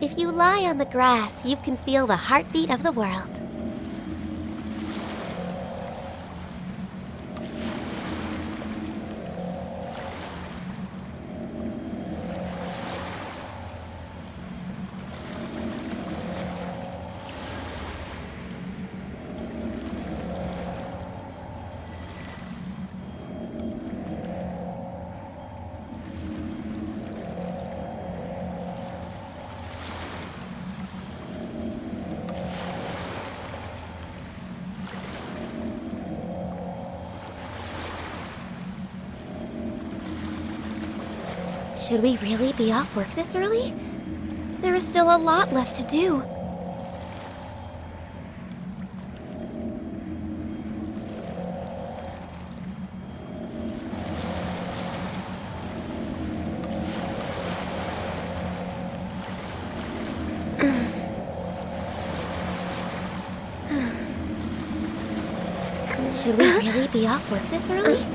If you lie on the grass, you can feel the heartbeat of the world. Should we really be off work this early? There is still a lot left to do. Should we really be off work this early?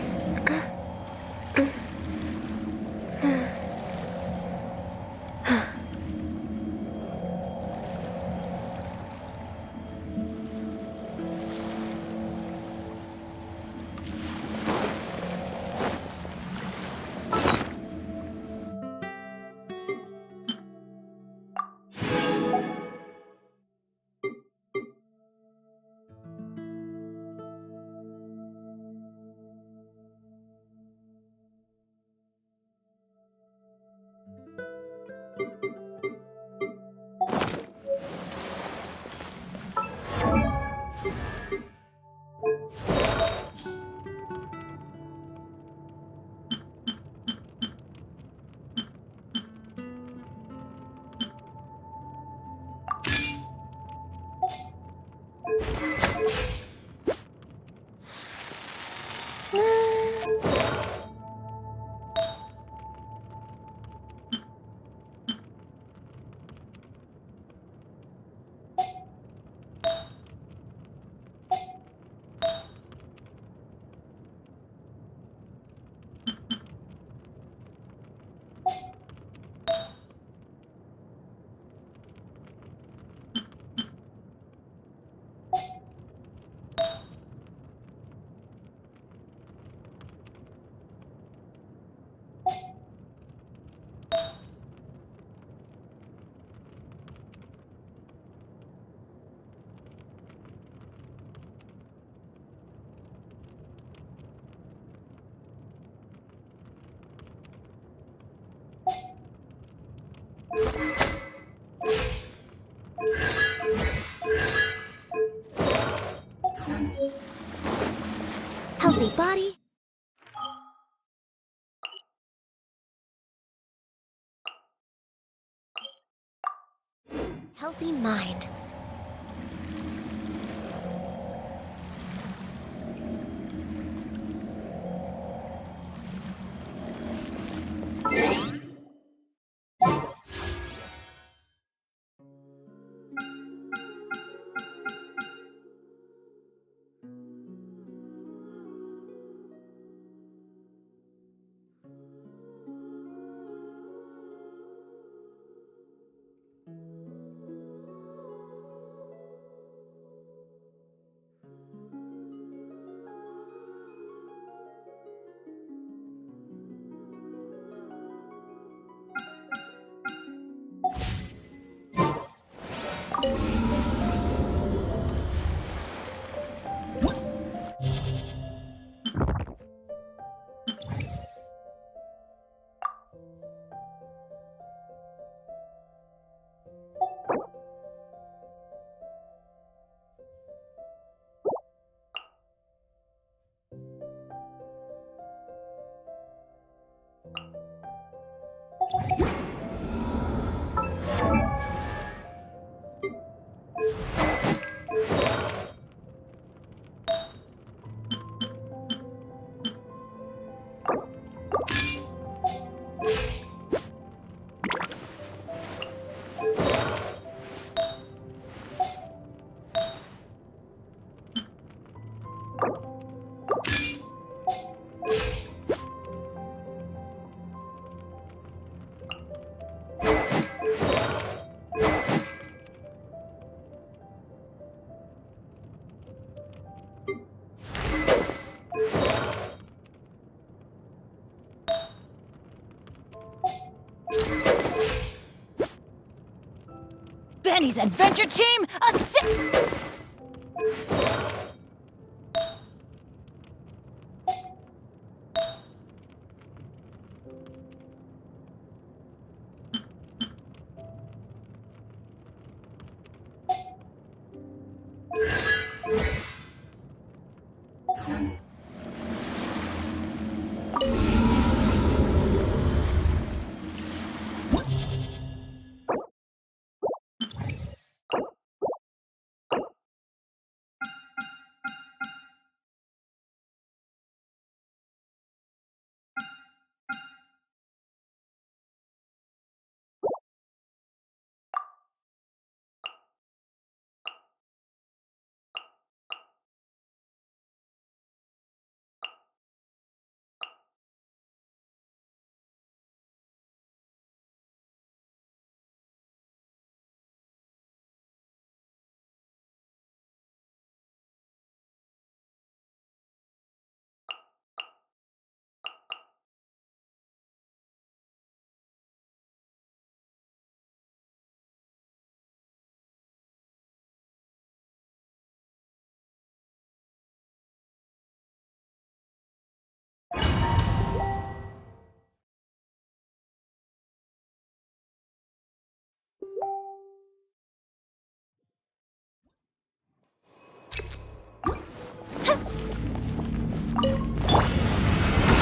Healthy body, healthy mind. Daddy's adventure team,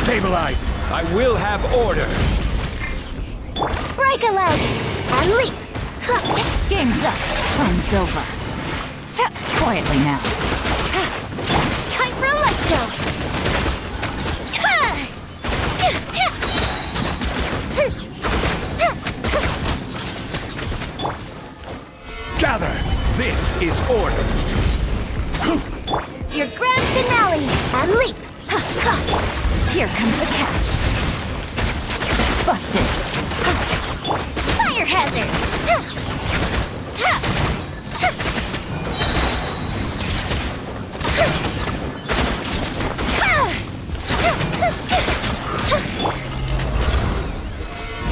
Stabilize! I will have order! Break a leg and leap. Game's up. Fun's over. Quietly now. Time for a light show. Gather! This is order! Your grand finale and leap. Here comes the catch. Busted. Fire hazard.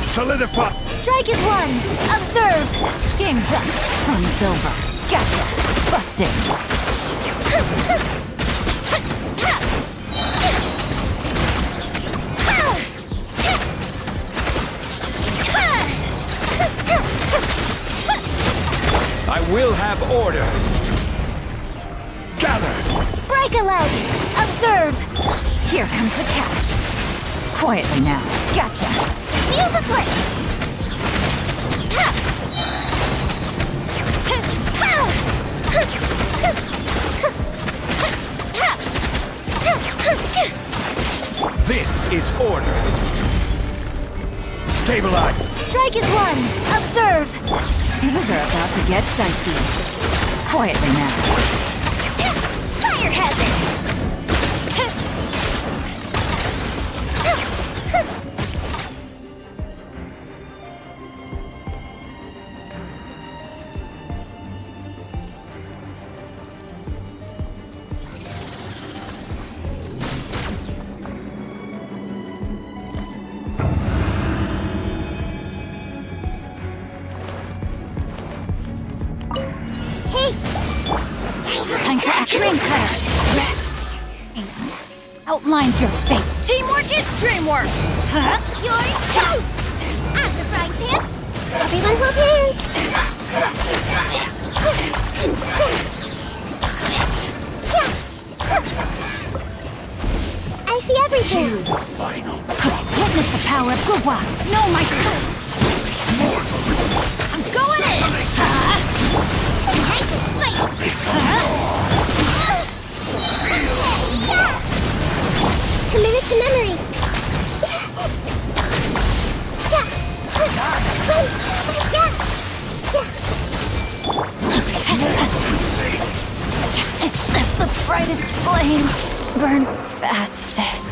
Solidify! Strike is one. Observe. Game's up. Fun's over. Gotcha. Busted. I will have order! Gather! Break a leg. Observe. Here comes the catch. Quietly now. Gotcha. Feel the split. This is order! Stabilize! Strike is one. Observe. Things are about to get dicey. Quietly now. Fire hazard. Time to act ring cutter. Outlines your fate. Teamwork is dreamwork. Huh? Your toast. At the frying pan. Everyone hold hands. I see everything. Final. Witness the power of Gugwa. Know my soul. I'm going in. Nice and Committed to memory. The brightest flames burn fastest.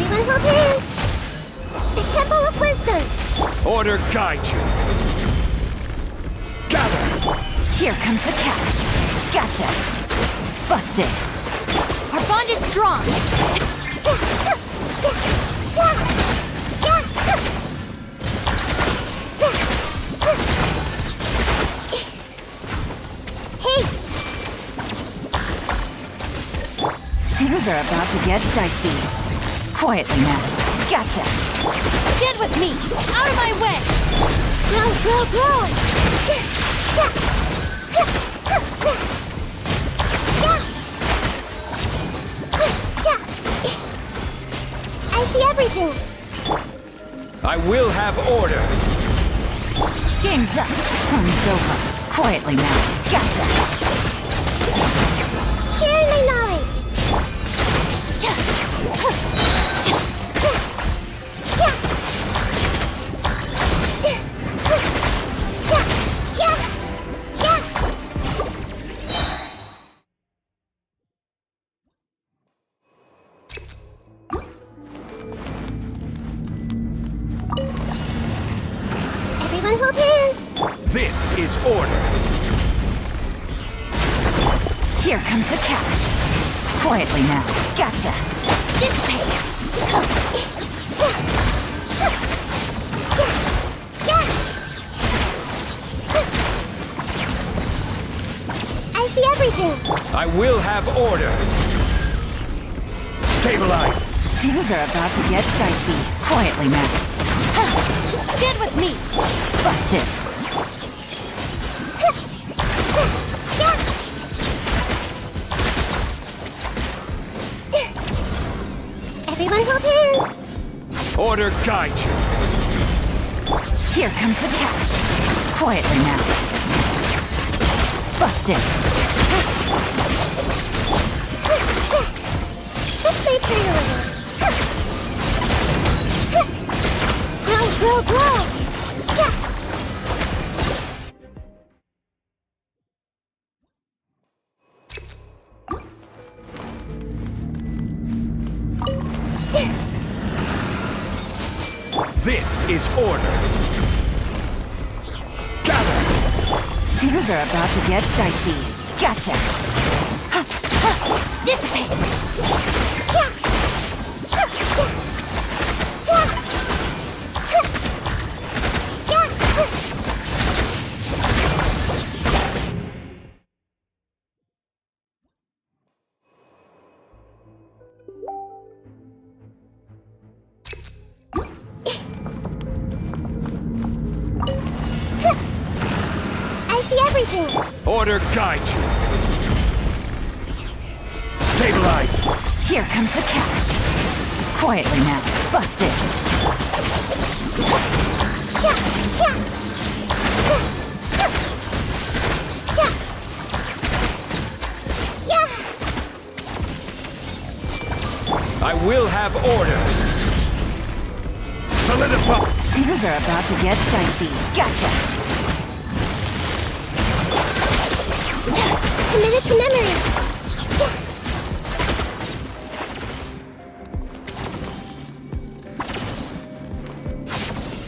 Everyone hold hands! The Temple of Wisdom! Order guide you. Gather. Here comes the catch. Gotcha. Busted. Our bond is strong! Hey! Things are about to get dicey. Quietly now. Gotcha. Stand with me! Out of my way! Grow, grow, grow! I see everything! I will have order. Game's up. Home's over. Quietly now. Gotcha. Share my knowledge! Everyone hold hands! This is order. Here comes the catch. Quietly now. Gotcha. Dissipate! I see everything! I will have order. Stabilize. Things are about to get dicey. Quietly now. Stand with me! Busted. Everyone hold hands! Order guide you. Here comes the catch. Quietly now. Busted. Let's play through a little. Grow, grow, grow! This is order. Gather. Things are about to get dicey. Gotcha. Dissipate! I see everything! Order guide you. Stabilize. Here comes the catch. Quietly now. Busted. I will have order. Solidify. Things are about to get dicey. Gotcha. Committed to memory!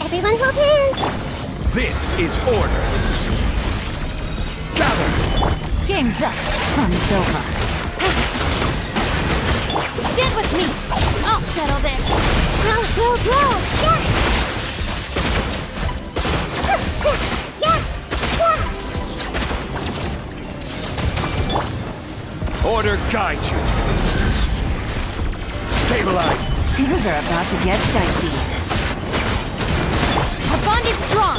Everyone hold hands! This is order. Gather. Game's up. Fun's over. Stand with me! I'll settle this! Grow, grow, grow! Yeah! Order guide you. Stabilize. Things are about to get dicey. Our bond is strong!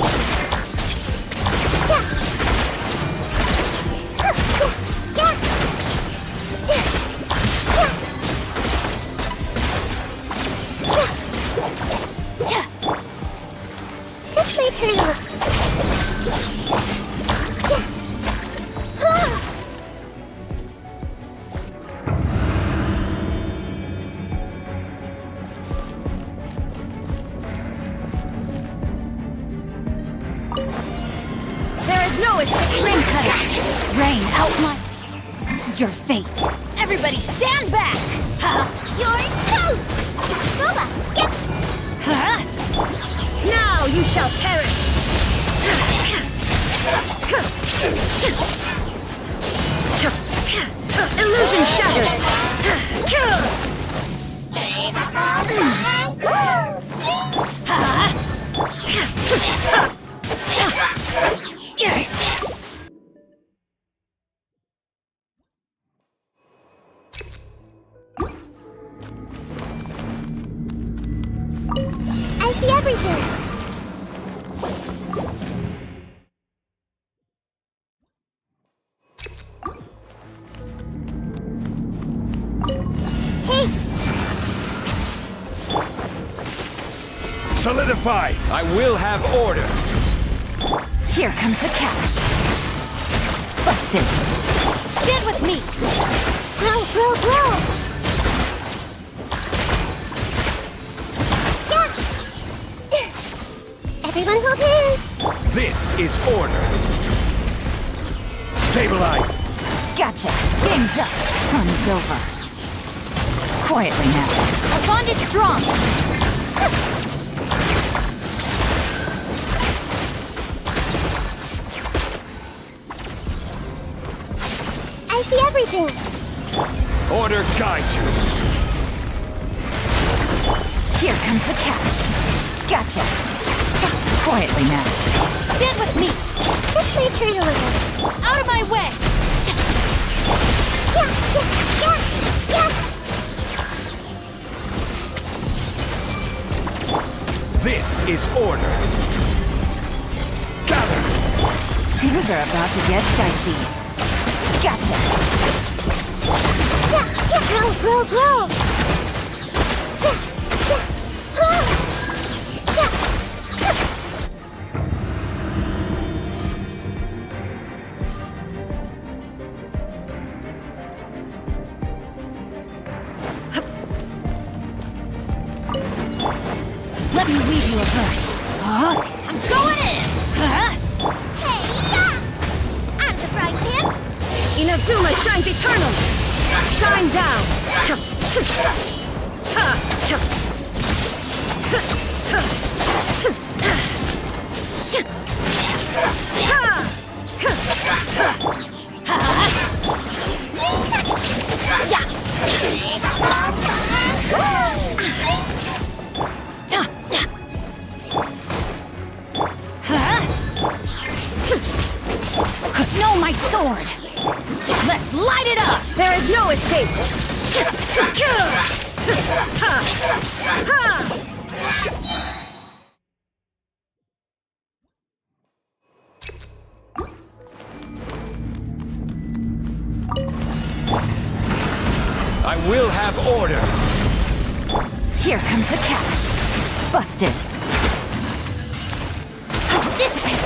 This may turn out. There is no escape. Ring cutter. Rain outline. Your fate. Everybody stand back. You're toast! Boba, get... Now you shall perish. Illusion shattered. I see everything! Hey! Solidify. I will have order. Here comes the catch. Busted. Stand with me! Grow, grow, grow! Everyone hold hands! This is order. Stabilize. Gotcha. Game's up. Fun's over. Quietly now. Our bond is strong! I see everything! Order guide you. Here comes the catch. Gotcha. Quietly now. Stand with me! This may hurt a little. Out of my way! This is order. Gather. Things are about to get dicey. Gotcha. Grow, grow, grow! Let me read you a verse. Huh? I'm going in! Hey, yeah! Out of the frying pan! Inazuma shines eternal! Shine down! No, my sword! Let's light it up! There is no escape! I will have order. Here comes the catch. Busted. Dissipate!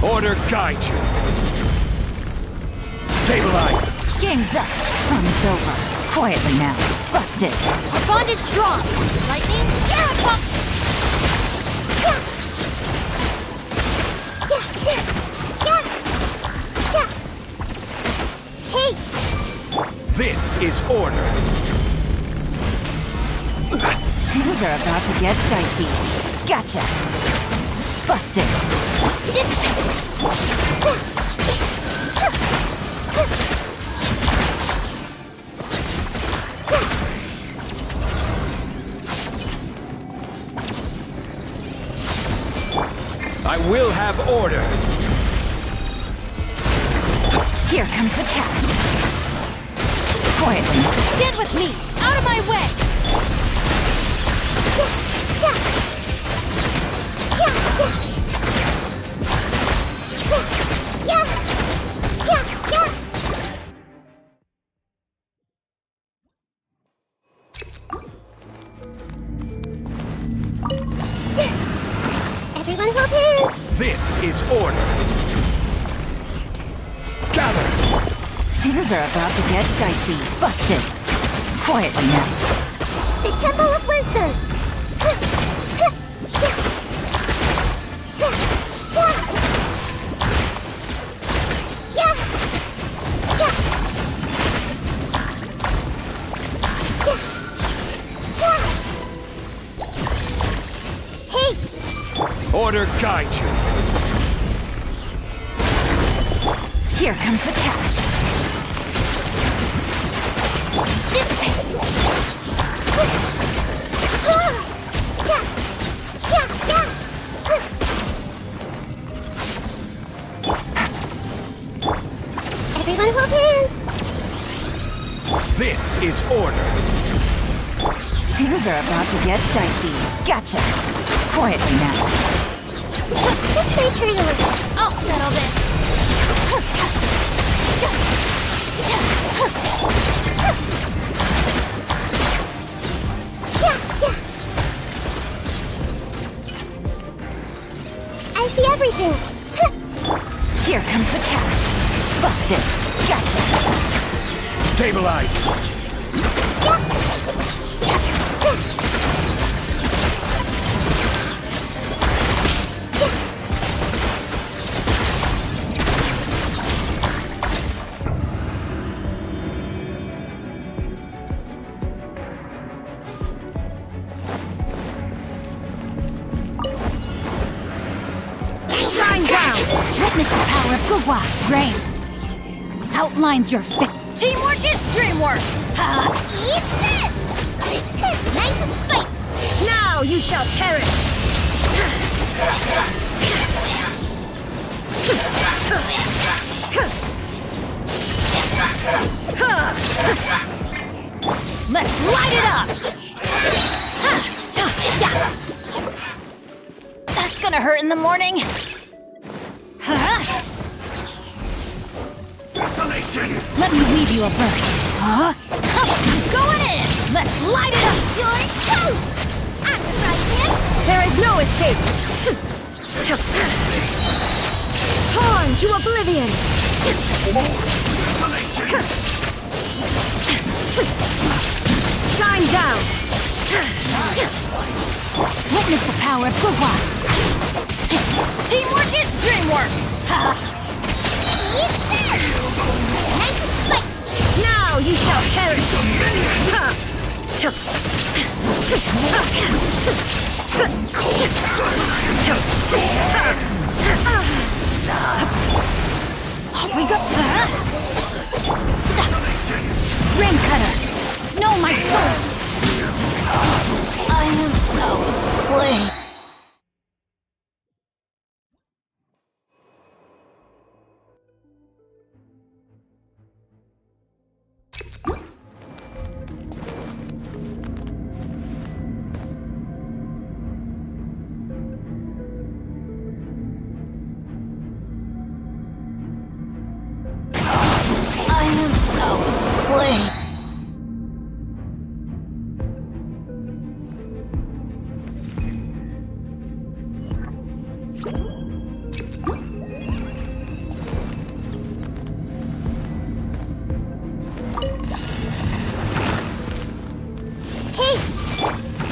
Order guide you. Stabilize. Game's up. Fun's over. Quietly now. Busted. Our bond is strong. Lightning, arrow pump! Hey! This is order. Things are about to get dicey. Gotcha. Busted. I will have order. Here comes the catch. Quietly. Stand with me! Out of my way! Everyone hold hands! This is order. Gather. Things are about to get dicey. Busted. Quietly now. The Temple of Wisdom! Hey! Order guide you. Here comes the catch. Everyone hold hands! This is order. Things are about to get dicey. Gotcha. Quietly now. This may turn a little. I'll settle this. I see everything. Here comes the catch. Busted. Gotcha. Stabilize. Shine down! Witness the power of Gua. Rain outlines your fate. Teamwork is dreamwork! Ha! Eat this! Nice and spicy. Now you shall perish! Let's light it up! That's gonna hurt in the morning. Desolation. Let me weave you a burst. Huh? Going in! Let's light it up! You're toast! I'm right here. There is no escape! Torn to oblivion! Shine down! Witness the power of Gugwa! Teamwork is dreamwork! Nice and spicy. Now you shall perish! We go. Rain cutter! No, my sword! I am outplayed. I am outplayed.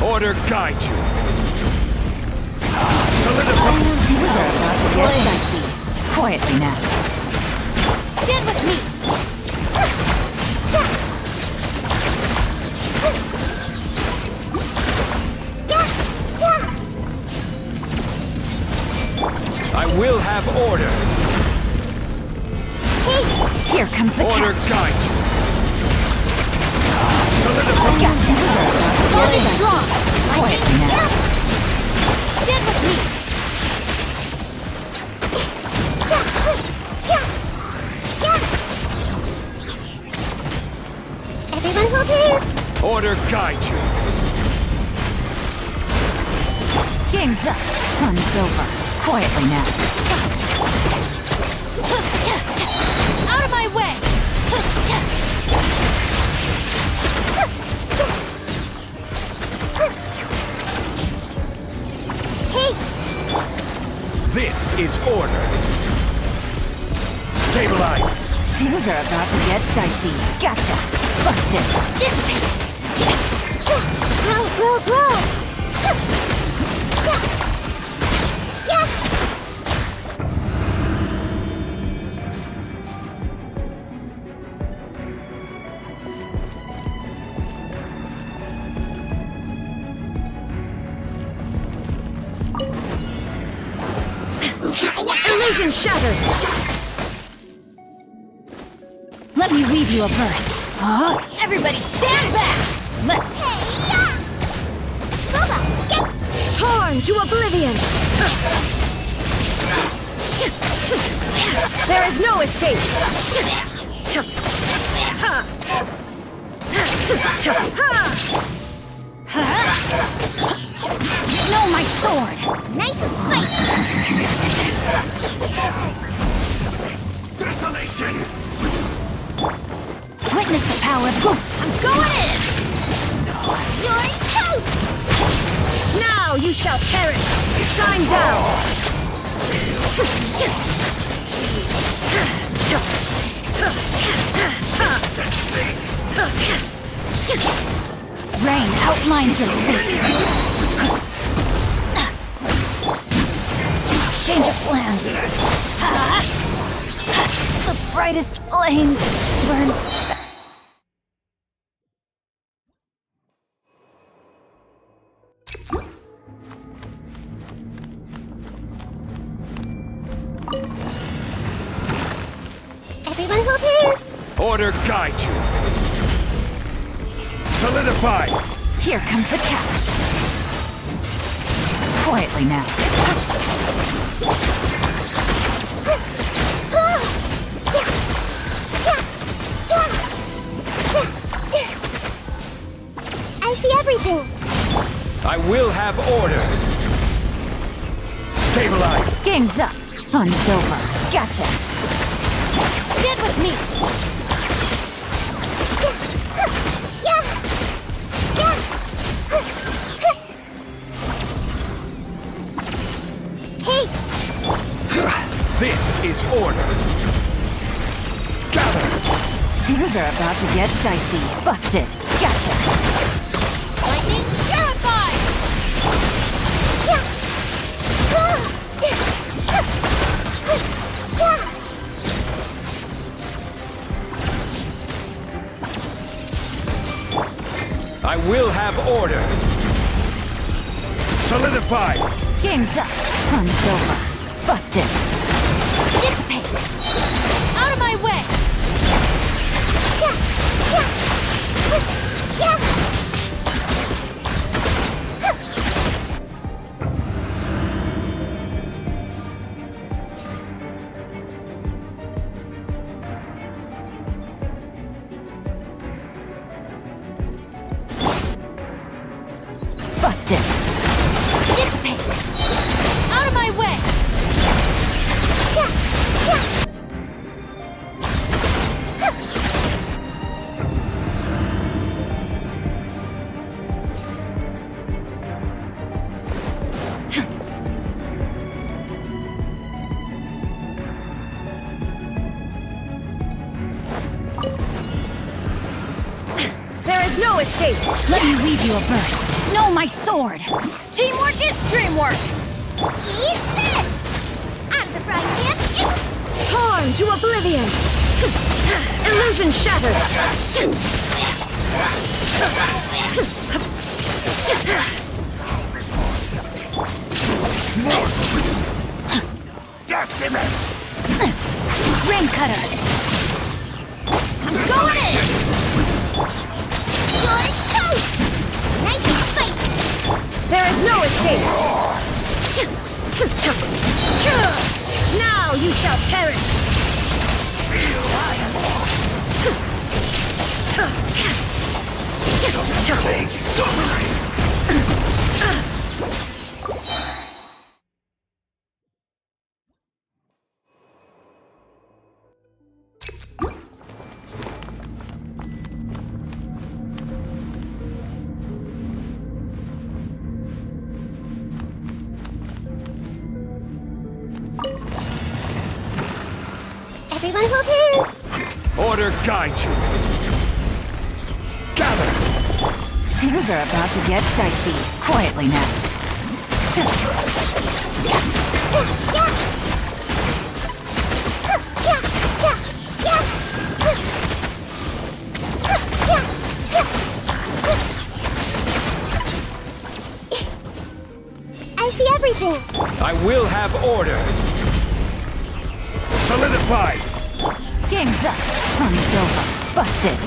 Order guide you. We're Solidify. about to get dicey. Quietly now. Stand with me! I will have order. Here comes the Order catch. guide you. Solidify. Gotcha. Hold it strong. Quietly now. Stand with me. Everyone hold hands. Order guide you. Game's up. Fun's over. Quietly now. Out of my way! This is order. Stabilize. Things are about to get dicey. Gotcha. Busted. Dissipate. Grow. Illusion shattered! Let me weave you a verse. Huh? Everybody stand back! Let Torn to oblivion! There is no escape! No, my sword! Nice and spicy. Desolation. Witness the power of Gugwa. I'm going in! You're toast. Now you shall perish! Shine down! Rain outlines your fate. Change of plans. The brightest flames burn. Everyone hold hands. Order guide you. Solidify. Here comes the catch. Quietly now. I see everything. I will have order. Stabilize. Game's up. Fun's over. Gotcha. Stand with me. This is Things are about to get dicey. Busted. Gotcha. Lightning terrified! I will have order. Solidified. Game's up. Fun's over. Busted. Dissipate! Out of my way! Busted. Dissipate! Out of my way! There is no escape! Let me weave you a verse. No, my sword. Teamwork is dreamwork. Eat this! Out of the frying pan! It's Torn to oblivion! Illusion shattered! Rain cutter. I'm going in! You're toast! Nice and spicy! There is no escape! Now you shall perish! Everyone hold hands! Order guide you. Gather. Things are about to get dicey. Quietly now. I see everything! I will have order. Solidified. Game's up. Fun's over. Busted.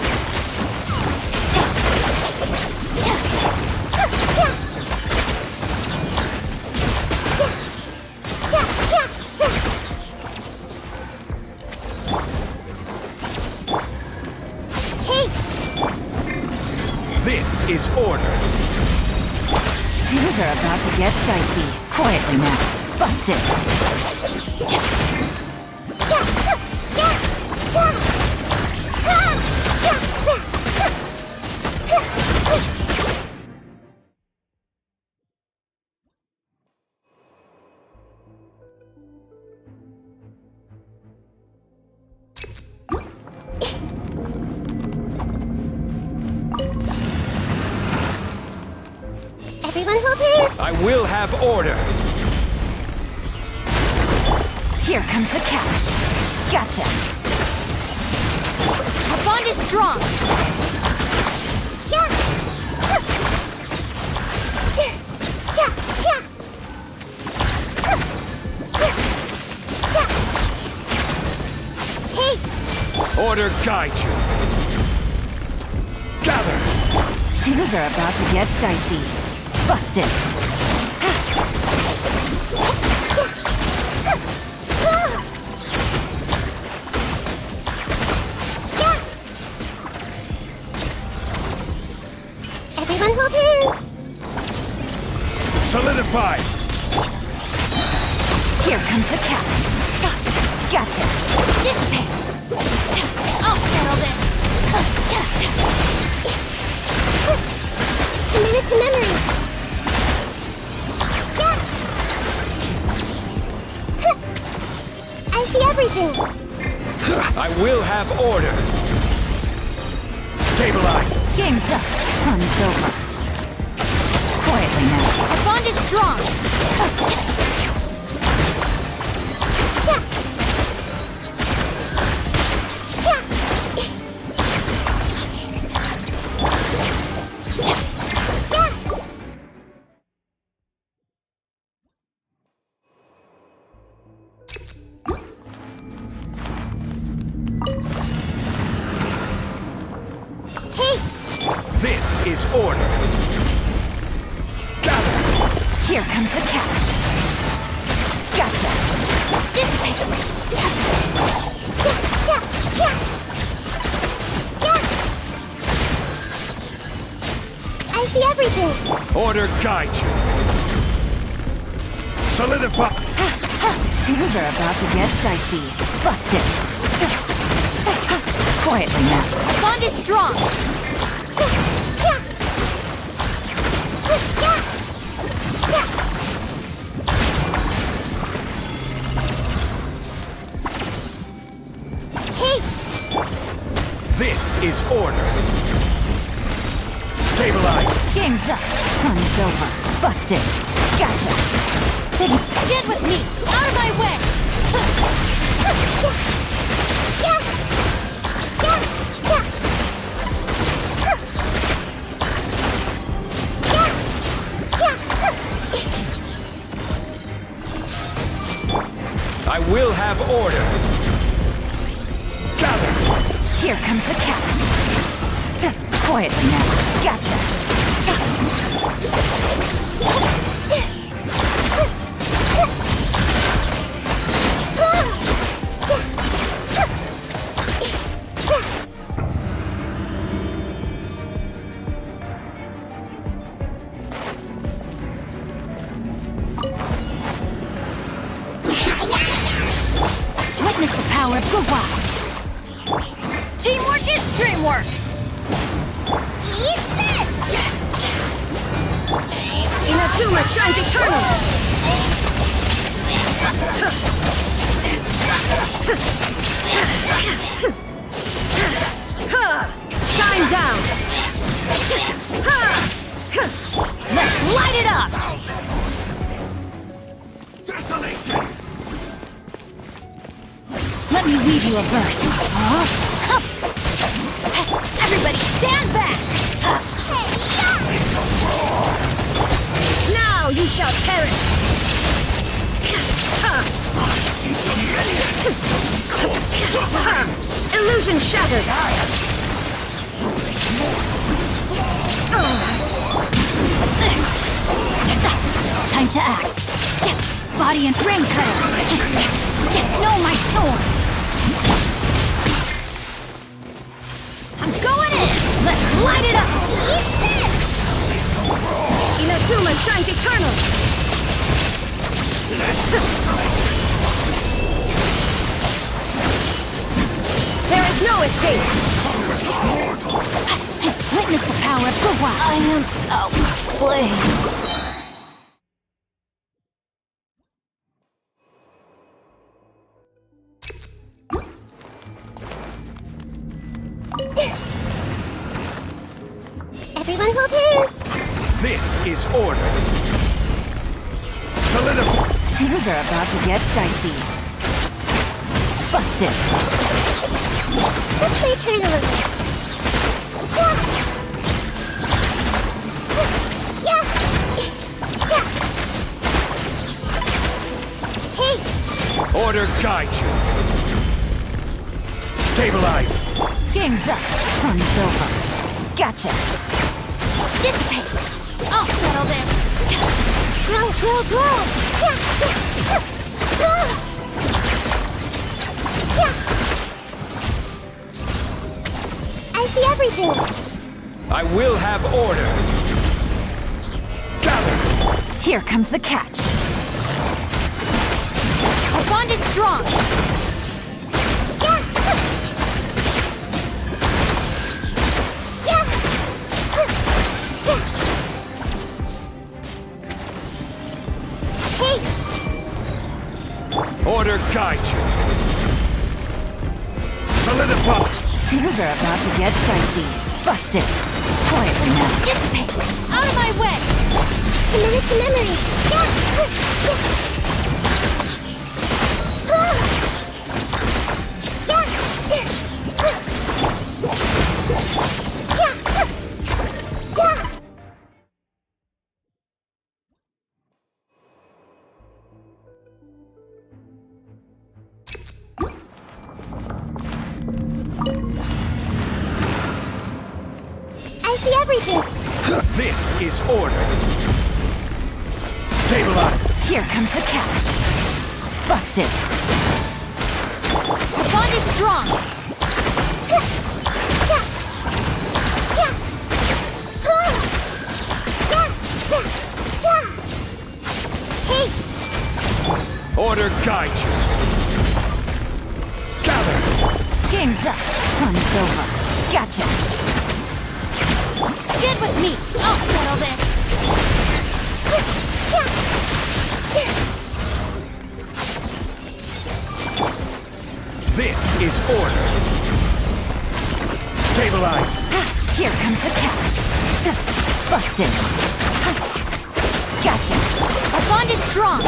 This is order. Things are about to get dicey. Quietly now. Busted. Everyone hold hands! I will have order. Here comes the catch. Gotcha. Our bond is strong! Order guide you. Gather. Things are about to get dicey. Busted. Everyone hold hands! Solidified. Here comes the catch. Gotcha. Dissipate! I'll settle this! Commit it to memory! I see everything! I will have order. Stabilize. Game's up. Fun's over. Quietly now. Our bond is strong. This is order. Gather. Here comes the catch. Gotcha. Dissipate. I see everything. Order guide you. Solidify. Things are about to get dicey. Busted. Quietly now. Our bond is strong. This is order. Stabilize. Game's up. Fun's over. Busted. Gotcha. Get with me. Out of my way. I will have order. Gather. Here comes the catch. Quietly now. Gotcha. Witness the power of Gugwa. Teamwork is dreamwork! Eat this! Inazuma shines eternal! Shine down! Let's light it up! Desolation. Let me weave you a verse. Everybody stand back! Now you shall perish! Illusion shattered! Time to act. Body and brain cutter. Know my sword. I'm going in. Let's light it up. Inazuma shines eternal! There is no escape! Witness the power of Gugwa. I am outplayed. Everyone hold hands. This is order. Solidify. Things are about to get dicey. Busted. Let's play turn a little. Yeah. Hey. Order guide you. Stabilize. Game's up. Fun's over. Gotcha. Dissipate. I'll settle this. Grow, grow, grow. I see everything. I will have order. Gather. Here comes the catch. Our bond is strong. Order guide you. Solidify. Things are about to get dicey. Busted. Quietly now. Dissipate. Out of my way. Commit to memory. I see everything. This is order. Stabilize. Here comes the catch. Busted. The bond is strong. Hey, Order guide you. Gather. Game's up. Fun's over. Gotcha. Get with me. I'll settle this. This is order. Stabilize. Here comes the catch. Busted. Gotcha. Our bond is strong.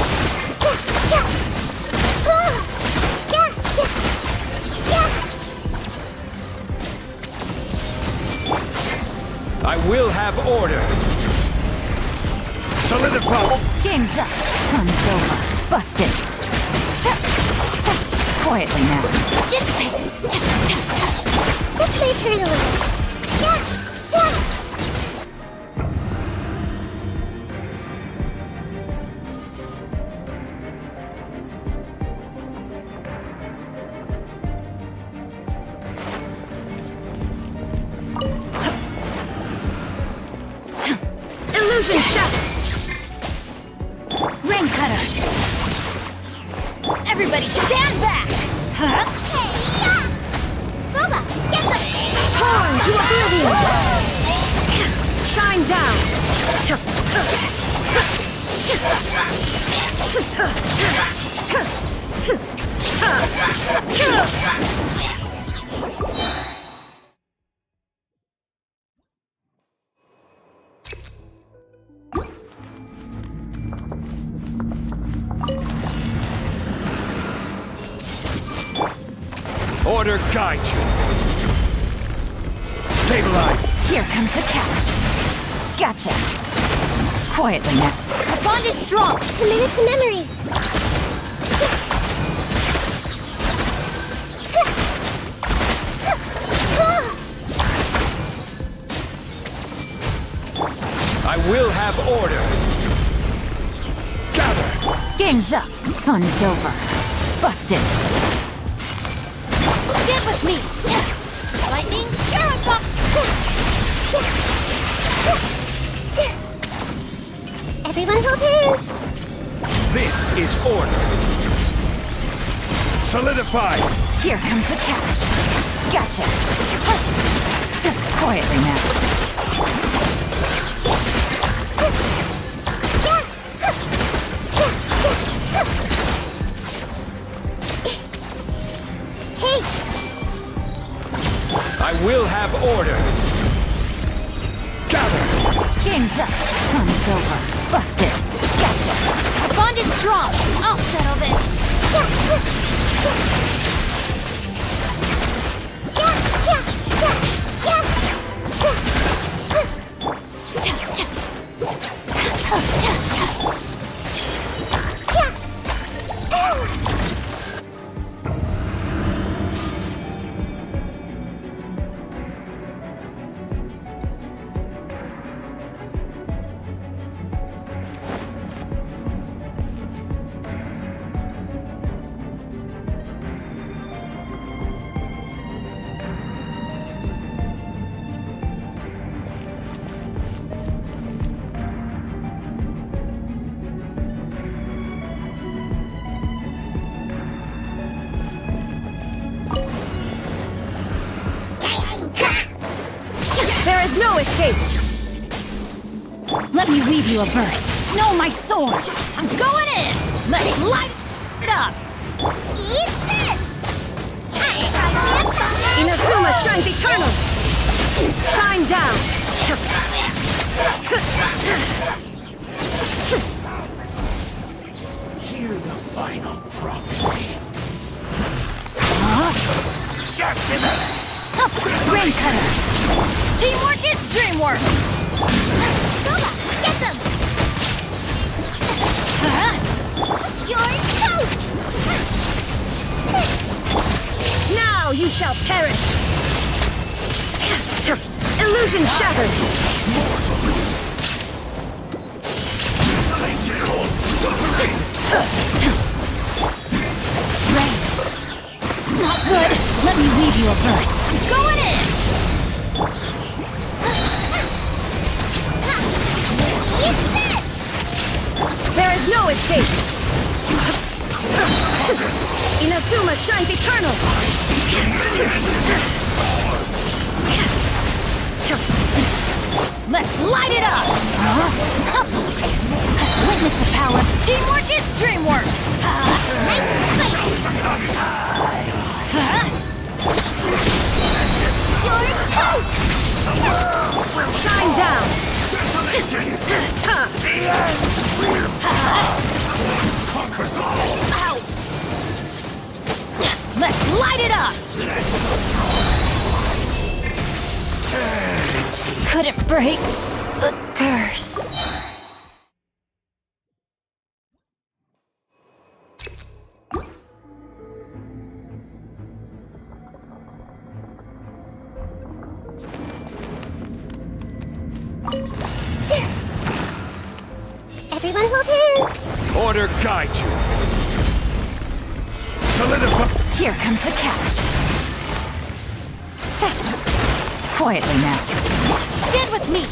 I will have order. Solidify. Game's up. Fun's over. Busted. Quietly now. Dissipate. this may hurt a little. Illusion shattered. Rain cutter. Everybody stand back. Huh? Hey, yeah! Boba, get them! Torn to oblivion. Shine down. Order guide you. Stabilize. Here comes the catch. Gotcha. Quietly now. The bond is strong. Commit to memory. I will have order. Gather. Game's up. Fun's over. Busted. Get with me. Lightning Sheriff. Everyone hold hands. This is order. Solidify. Here comes the catch. Gotcha. Quietly now. Hey, I will have order. Gather. Game's up. Fun's over. Busted. Gotcha. The bond is strong. I'll settle this. There is no escape. Let me weave you a verse. Know my sword. I'm going in. Let's light it up. eat this! Inazuma shines eternal. Shine down! Hear the final prophecy. Rain cutter! Teamwork is dreamwork! Goba, get them! You're toast! Now you shall perish! Illusion shattered! Rain! Not good! Let me weave you a verse. I'm going in! Eat this! There is no escape! Inazuma shines eternal! Let's light it up! Witness the power! Teamwork is dreamwork! Nice and spicy! You're toast! Shine down! Ow! Let's light it up! Couldn't break the curse. Everyone hold hands! Order guide you. Solidify. Here comes the catch. Quietly now. Stand with me!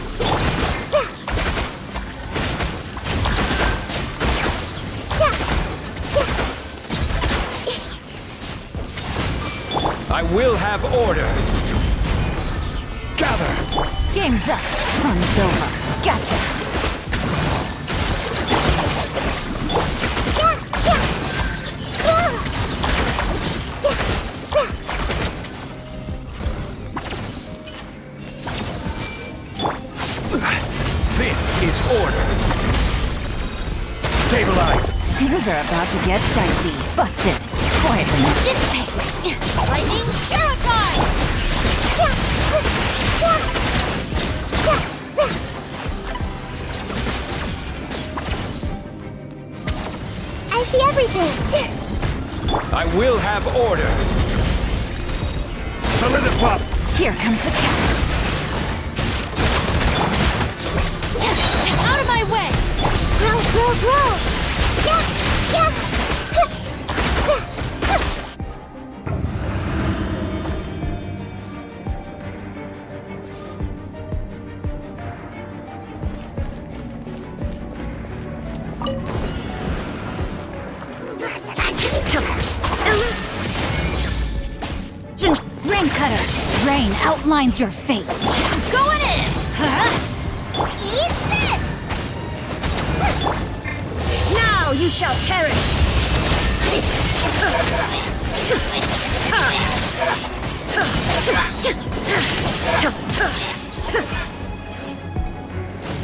I will have order. Gather. Game's up. Fun's over. Gotcha. This is order. Stabilize. Things are about to get dicey. Busted. Quietly now. Dissipate! Lightning Shuriken! I see everything! I will have order. Solidify. Here comes the catch. Out of my way! Grow, grow, grow! Yeah, yeah! Rain cutter. Rain outlines your fate. Going in! Eat this! Now you shall perish!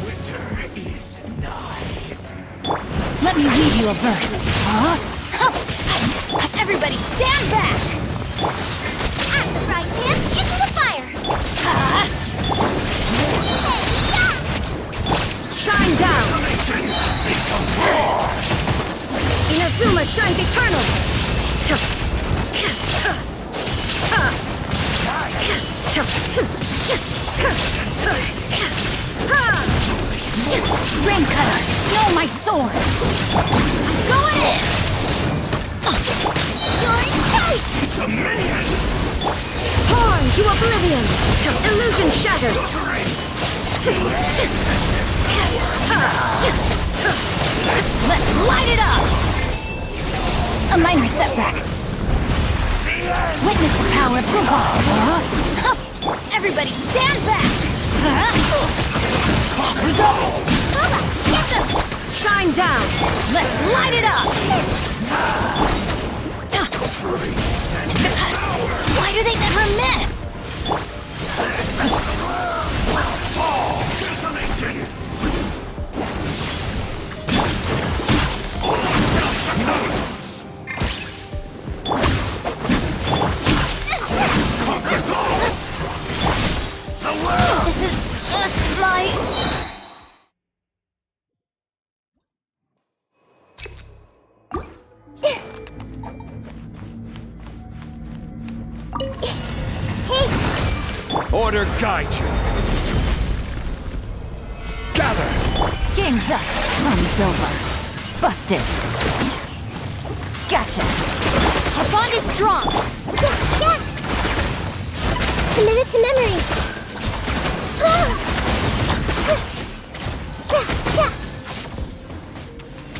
Winter is nigh. Let me read you a verse. Everybody stand back! At the right hand, into the fire! Shine down! Inazuma shines eternal! Rain cutter, know my sword! Going in! You're toast! Torn to oblivion! Illusion shattered! Let's light it up! A minor setback. Witness the power of Gugwa. Everybody stand back! Off we go! Goba, get them! Shine down! Let's light it up! Why do they never miss? light. Order guide you. Gather. Game's up. Run's over. Busted. Gotcha. Our bond is strong. Yeah. Committed to memory.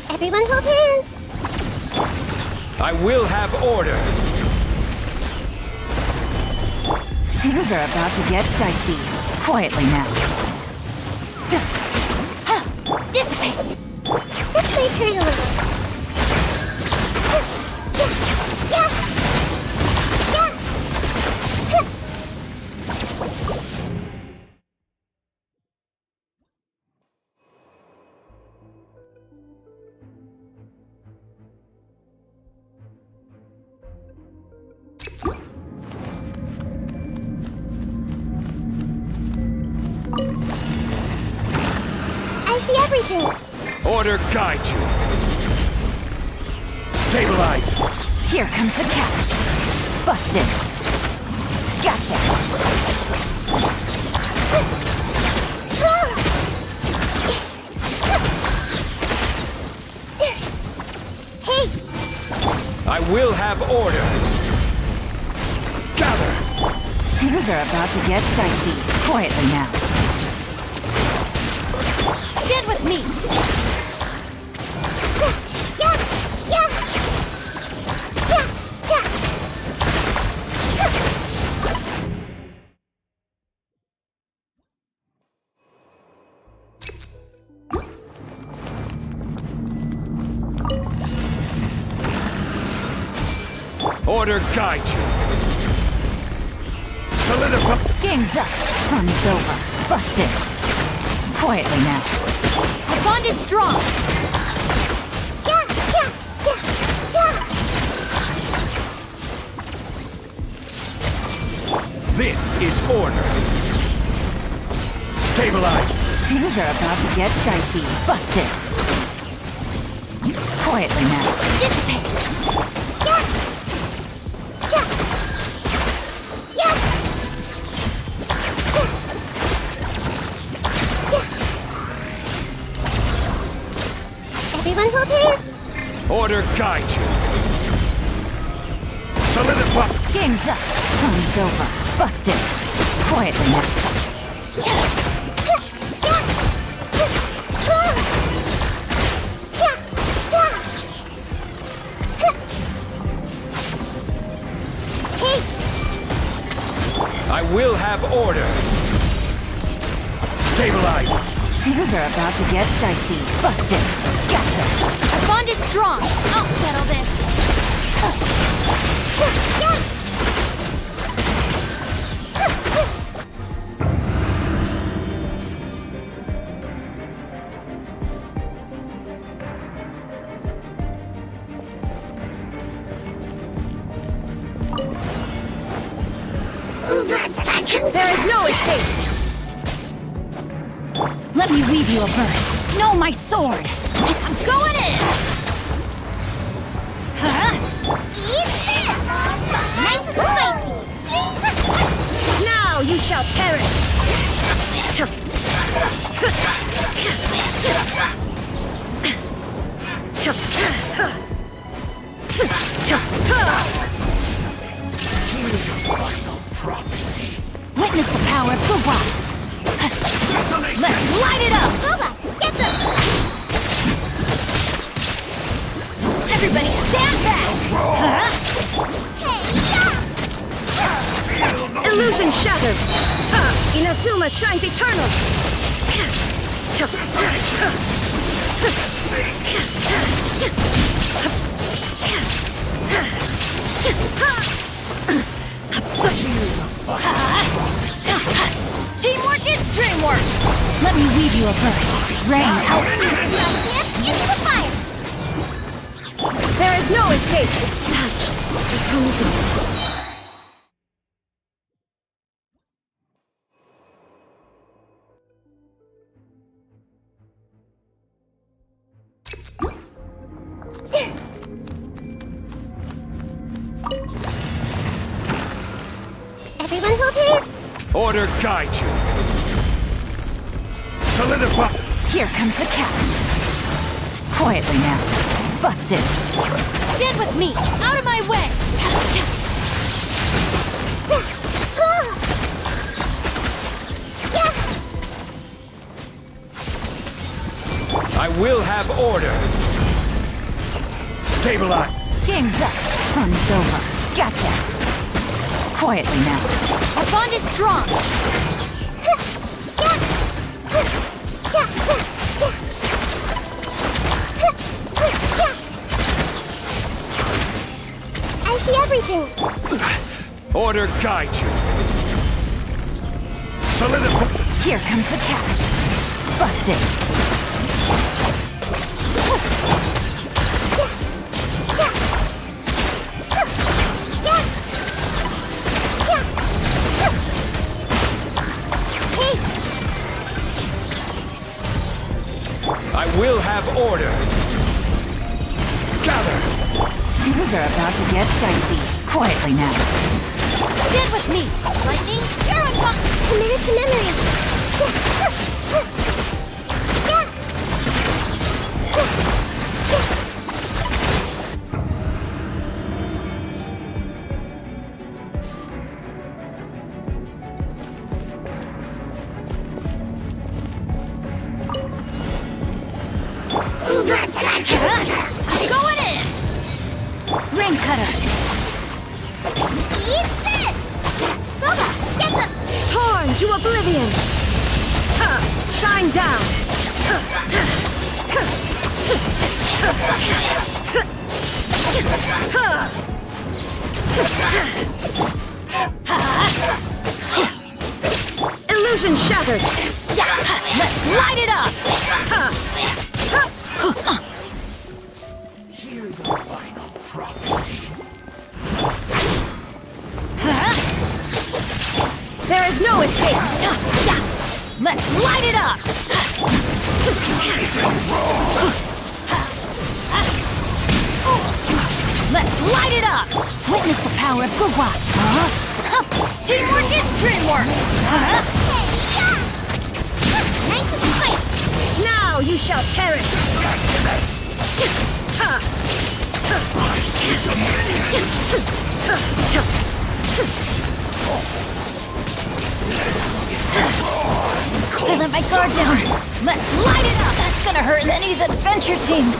Everyone hold hands. I will have order. Things are about to get dicey. Quietly now. Dissipate. This may hurt a little. Yeah. I see everything. Order guide you. Stabilize. Here comes the catch. Busted. Gotcha. Hey, I will have order. Gather. Things are about to get dicey. Quietly now. stand with me. Yeah, yeah. Yeah, yeah. Order guide you. Solidify. Game's up. Run's over. Busted. Quietly now. Our bond is strong. Yeah, yeah, yeah, yeah. This is order. Stabilize. Things are about to get dicey. Busted. Quietly now. Dissipate. Yeah. Yeah. Yeah. Everyone hold hands. Order guide you. Solidify. Game's up. Run's over. Busted. Quietly now. I will have order. Stabilize. Things are about to get dicey. Busted. Gotcha. Our bond is strong. I'll settle this. There is no escape! Let me weave you a verse. Know my sword. I'm going in. Huh? Eat this! Nice and spicy. Now you shall perish! Prophecy. Witness the power of Gugwa. Let's light it up. Boba, get them! Everybody stand back. Huh? Hey, Illusion shattered! Inazuma shines eternal! Teamwork is dreamwork. Let me weave you a verse. Rain out. into the fire! There is no escape! Touch! It's only go. Order guide you. Solidify. Here comes the catch. Quietly now. Busted. Stand with me! Out of my way! I will have order. Stabilize. Game's up. Fun's over. Gotcha. Quietly now. Our bond is strong! I see everything! Order guide you. Solidify. Here comes the catch. Busted. I will have order. Gather. Things are about to get dicey. Quietly now. Stand with me! Lightning, Miracle! Committed to memory! Going in! Ring cutter. Eat this! Boba, get them! Torn to oblivion! Shine down! Illusion shattered! Let's light it up! Hear the final prophecy. There is no escape! Let's light it up! Let's light it up! Witness the power of Gugwa! Teamwork is dreamwork! Nice and quick! Now you shall perish! I let my guard down! Let's light it up! That's gonna hurt Lenny's adventure team!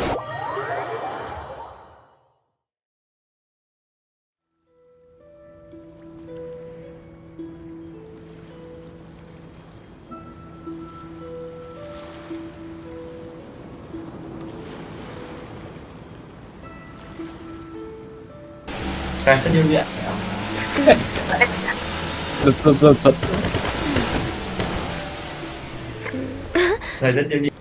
Saya sedia juga. Saya sedia.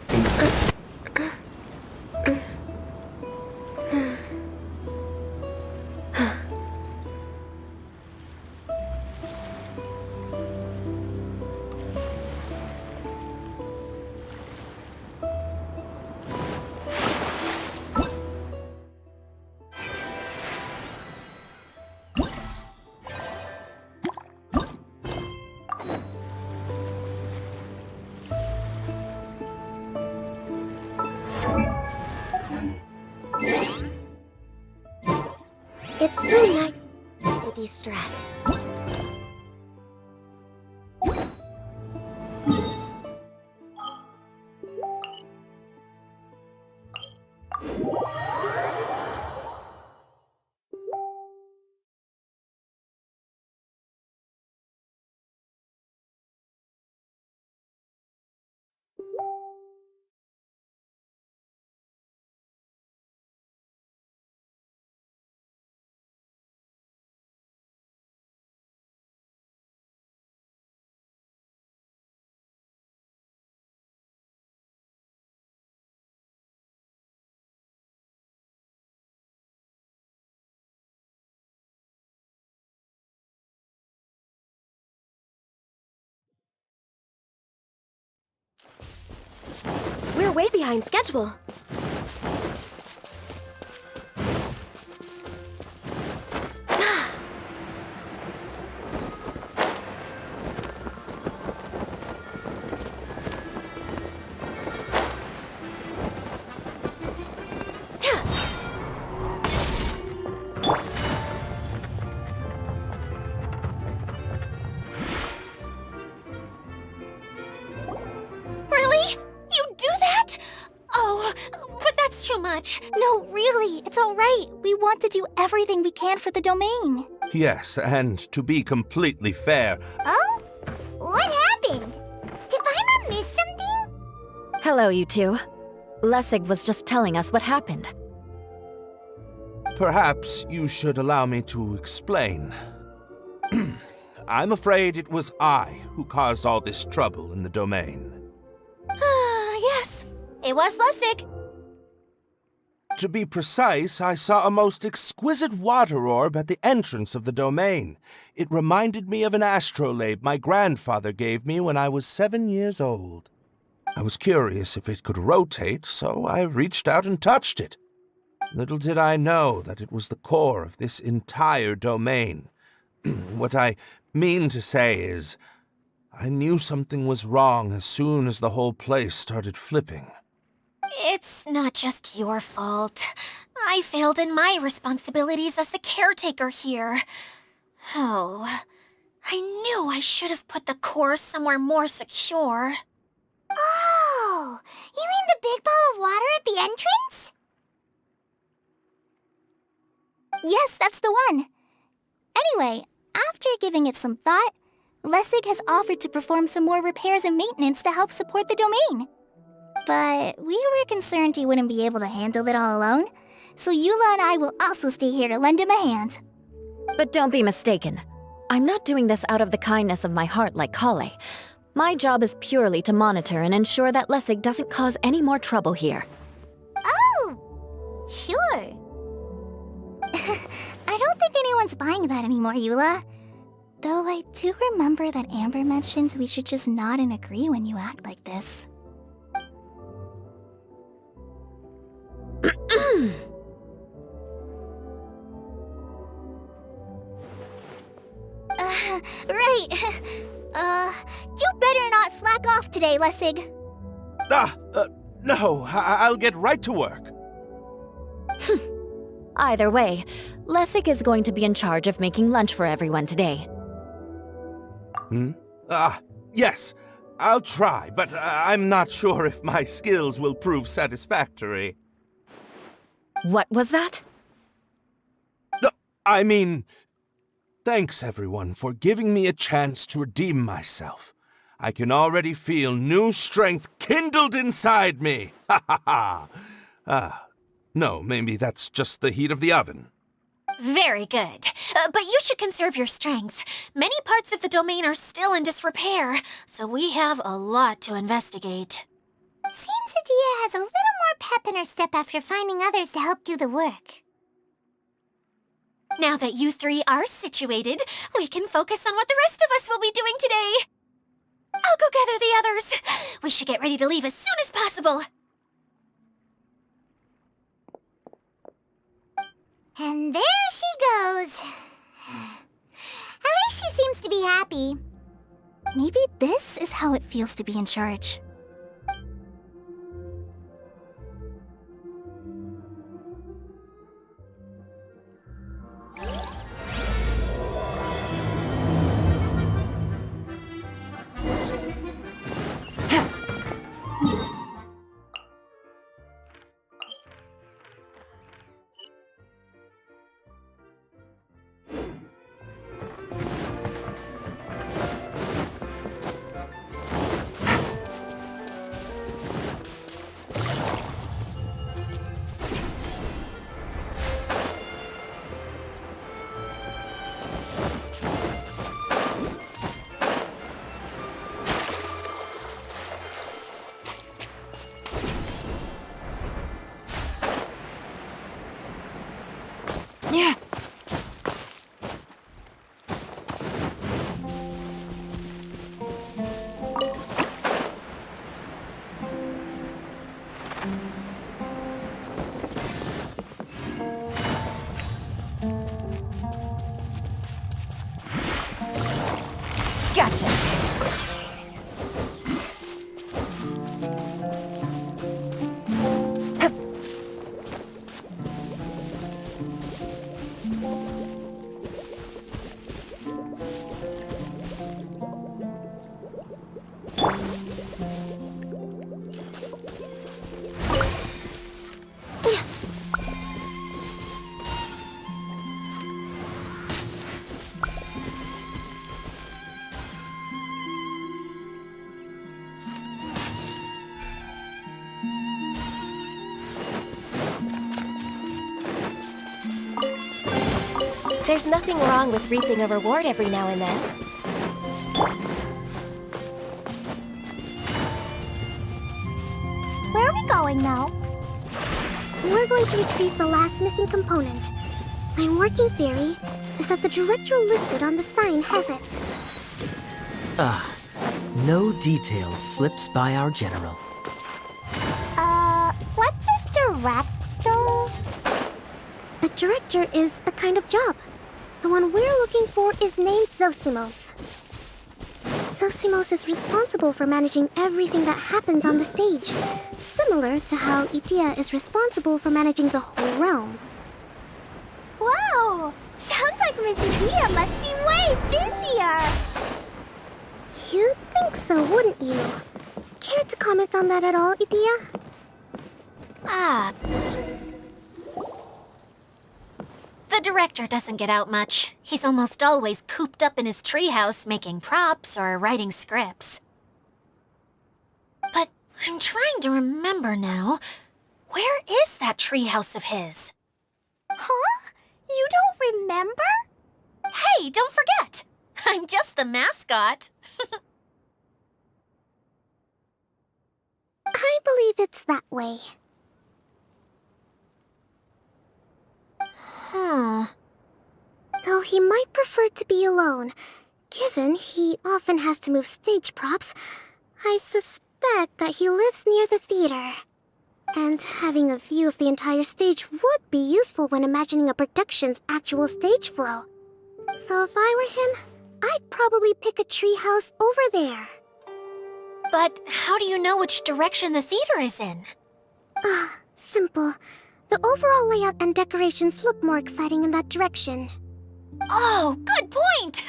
It's so nice to de-stress. We're way behind schedule. but that's too much. No, really, it's all right. We want to do everything we can for the domain. Yes, and to be completely fair, Oh? What happened? Did Paimon miss something? Hello, you two. Lessig was just telling us what happened. perhaps you should allow me to explain. I'm afraid it was I who caused all this trouble in the domain. Yes, it was Lessig. To be precise, I saw a most exquisite water orb at the entrance of the domain. It reminded me of an astrolabe my grandfather gave me when I was 7 years old. I was curious if it could rotate, so I reached out and touched it. Little did I know that it was the core of this entire domain. What I mean to say is, I knew something was wrong as soon as the whole place started flipping. It's not just your fault. I failed in my responsibilities as the caretaker here. Oh, I knew I should have put the core somewhere more secure. Oh, you mean the big ball of water at the entrance? Yes, that's the one. Anyway, after giving it some thought, Lessig has offered to perform some more repairs and maintenance to help support the domain. But we were concerned he wouldn't be able to handle it all alone, so Eula and I will also stay here to lend him a hand. But don't be mistaken. I'm not doing this out of the kindness of my heart like Kale. My job is purely to monitor and ensure that Lessig doesn't cause any more trouble here. Oh, sure. I don't think anyone's buying that anymore, Eula. Though I do remember that Amber mentioned we should just nod and agree when you act like this. Right. You better not slack off today, Lessig. No, I'll get right to work. Either way, Lessig is going to be in charge of making lunch for everyone today. Yes, I'll try, but I'm not sure if my skills will prove satisfactory. What was that? No, I mean, thanks everyone for giving me a chance to redeem myself. I can already feel new strength kindled inside me. Ha ha ha. No, maybe that's just the heat of the oven. Very good. But you should conserve your strength. Many parts of the domain are still in disrepair, so we have a lot to investigate. Seems Adia has a little more pep in her step after finding others to help do the work. Now that you three are situated, we can focus on what the rest of us will be doing today. I'll go gather the others. We should get ready to leave as soon as possible. And there she goes. At least she seems to be happy. Maybe this is how it feels to be in charge. There's nothing wrong with reaping a reward every now and then. Where are we going now? We're going to retrieve the last missing component. My working theory is that the director listed on the sign has it. No details slips by our general. What's a director? A director is a kind of job. The one we're looking for is named Zosimos. Zosimos is responsible for managing everything that happens on the stage, similar to how Idea is responsible for managing the whole realm. Wow! Sounds like Miss Idea must be way busier! You'd think so, wouldn't you? Care to comment on that at all, Idea? The director doesn't get out much. He's almost always cooped up in his treehouse making props or writing scripts. But I'm trying to remember now. Where is that treehouse of his? Huh? You don't remember? Hey, don't forget! I'm just the mascot. I believe it's that way. Though he might prefer to be alone, given he often has to move stage props, I suspect that he lives near the theater. And having a view of the entire stage would be useful when imagining a production's actual stage flow. So if I were him, I'd probably pick a treehouse over there. But how do you know which direction the theater is in? Simple. The overall layout and decorations look more exciting in that direction. Oh, good point!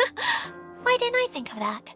Why didn't I think of that?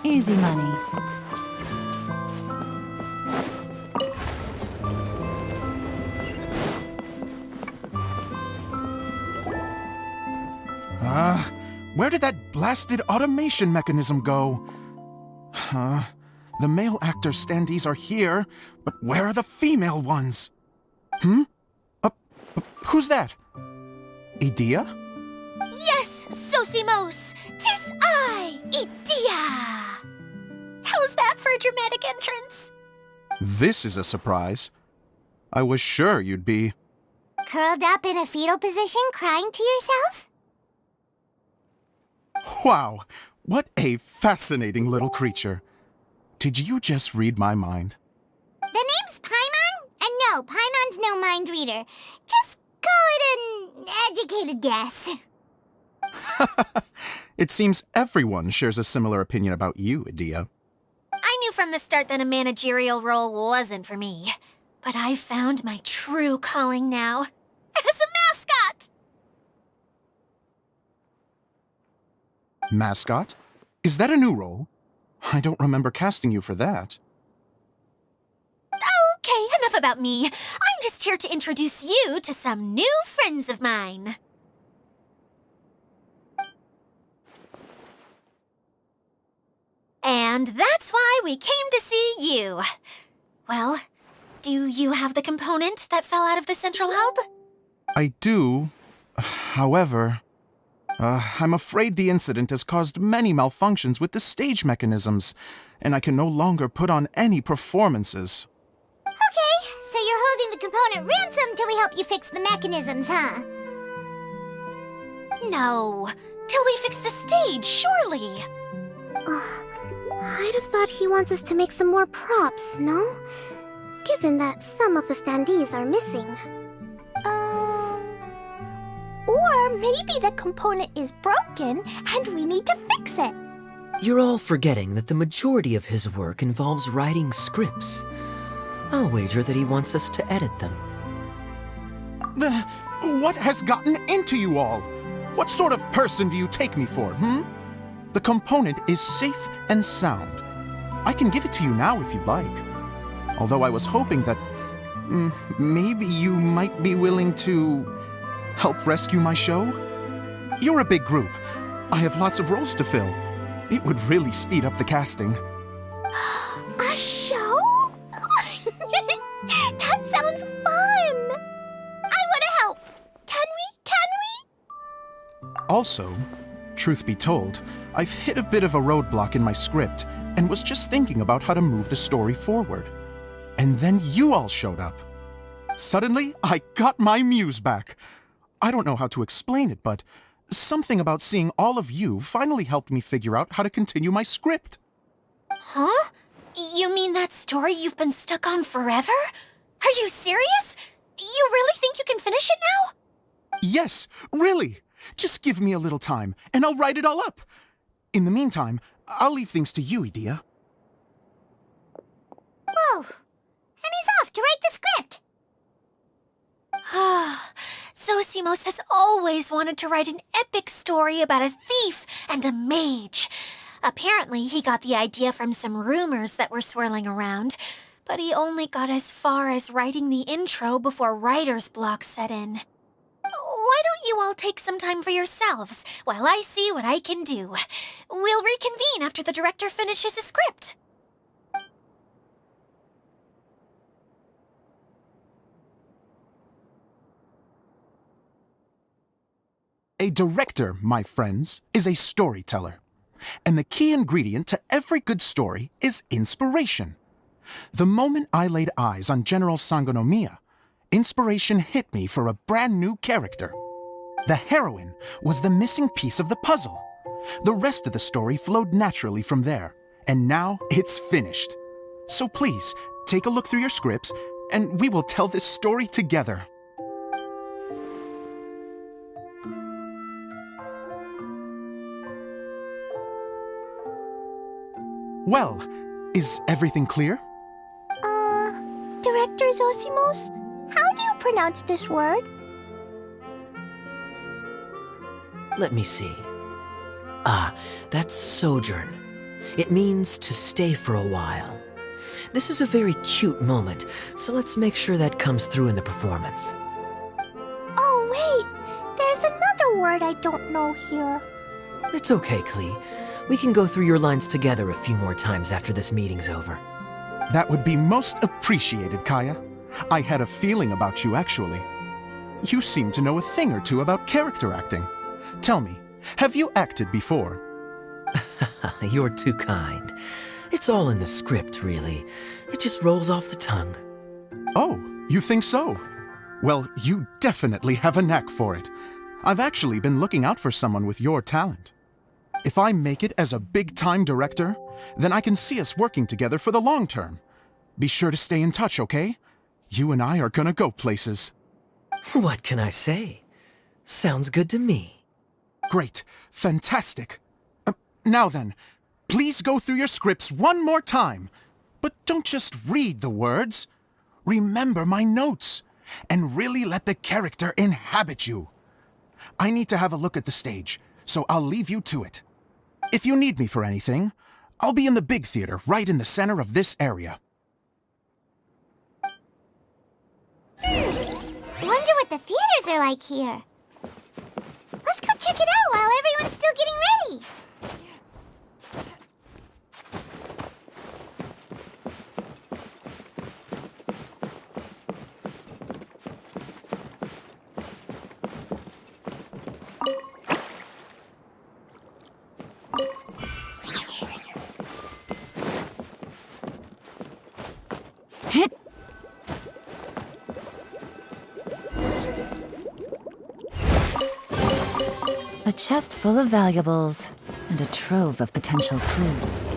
Easy money. Where did that blasted automation mechanism go? The male actor standees are here, but where are the female ones? Who's that? Idea? Yes, Zosimos! 'Tis I, Idea! How's that for a dramatic entrance? This is a surprise. I was sure you'd be... Curled up in a fetal position, crying to yourself? Wow, what a fascinating little creature. Did you just read my mind? The name's Paimon? And no, Paimon's no mind reader. Just call it an educated guess. It seems everyone shares a similar opinion about you, Idea. I knew from the start that a managerial role wasn't for me. But I found my true calling now. As a mascot! Mascot? Is that a new role? I don't remember casting you for that. Okay, enough about me. I'm just here to introduce you to some new friends of mine. And that's why we came to see you. Well, do you have the component that fell out of the central hub? I do, However, I'm afraid the incident has caused many malfunctions with the stage mechanisms, and I can no longer put on any performances. Okay, so you're holding the component ransom till we help you fix the mechanisms, huh? No, till we fix the stage, surely. I'd have thought he wants us to make some more props, no? Given that some of the standees are missing. Or maybe the component is broken and we need to fix it. You're all forgetting that the majority of his work involves writing scripts. I'll wager that he wants us to edit them. What has gotten into you all? What sort of person do you take me for, The component is safe and sound. I can give it to you now if you'd like. Although I was hoping that maybe you might be willing to help rescue my show? You're a big group. I have lots of roles to fill. It would really speed up the casting. A show? That sounds fun! I want to help! Can we? Also, truth be told, I've hit a bit of a roadblock in my script and was just thinking about how to move the story forward. And then you all showed up. Suddenly, I got my muse back. I don't know how to explain it, but something about seeing all of you finally helped me figure out how to continue my script. Huh? You mean that story you've been stuck on forever? Are you serious? You really think you can finish it now? Yes, really. Just give me a little time, and I'll write it all up. In the meantime, I'll leave things to you, Edea. Whoa! And he's off to write the script! Zosimos has always wanted to write an epic story about a thief and a mage. Apparently, he got the idea from some rumors that were swirling around, but he only got as far as writing the intro before writer's block set in. Why don't you all take some time for yourselves while I see what I can do? We'll reconvene after the director finishes his script. A director, my friends, is a storyteller. And the key ingredient to every good story is inspiration. The moment I laid eyes on General Sangonomiya, inspiration hit me for a brand new character. The heroine was the missing piece of the puzzle. The rest of the story flowed naturally from there, and now it's finished. So please, take a look through your scripts, and we will tell this story together. Well, is everything clear? Director Zosimos, how do you pronounce this word? Let me see. That's sojourn. It means to stay for a while. This is a very cute moment, so let's make sure that comes through in the performance. Oh, wait! There's another word I don't know here. It's okay, Klee. We can go through your lines together a few more times after this meeting's over. That would be most appreciated, Kaya. I had a feeling about you, actually. You seem to know a thing or two about character acting. Tell me, have you acted before? You're too kind. It's all in the script, really. It just rolls off the tongue. Oh, you think so? Well, you definitely have a knack for it. I've actually been looking out for someone with your talent. If I make it as a big-time director, then I can see us working together for the long term. Be sure to stay in touch, okay? You and I are gonna go places. What can I say? Sounds good to me. Great. Fantastic. Now then, please go through your scripts one more time. But don't just read the words. Remember my notes, and really let the character inhabit you. I need to have a look at the stage, so I'll leave you to it. If you need me for anything, I'll be in the big theater right in the center of this area. Wonder what the theaters are like here. Let's go check it out while everyone's still getting ready. A chest full of valuables, and a trove of potential clues.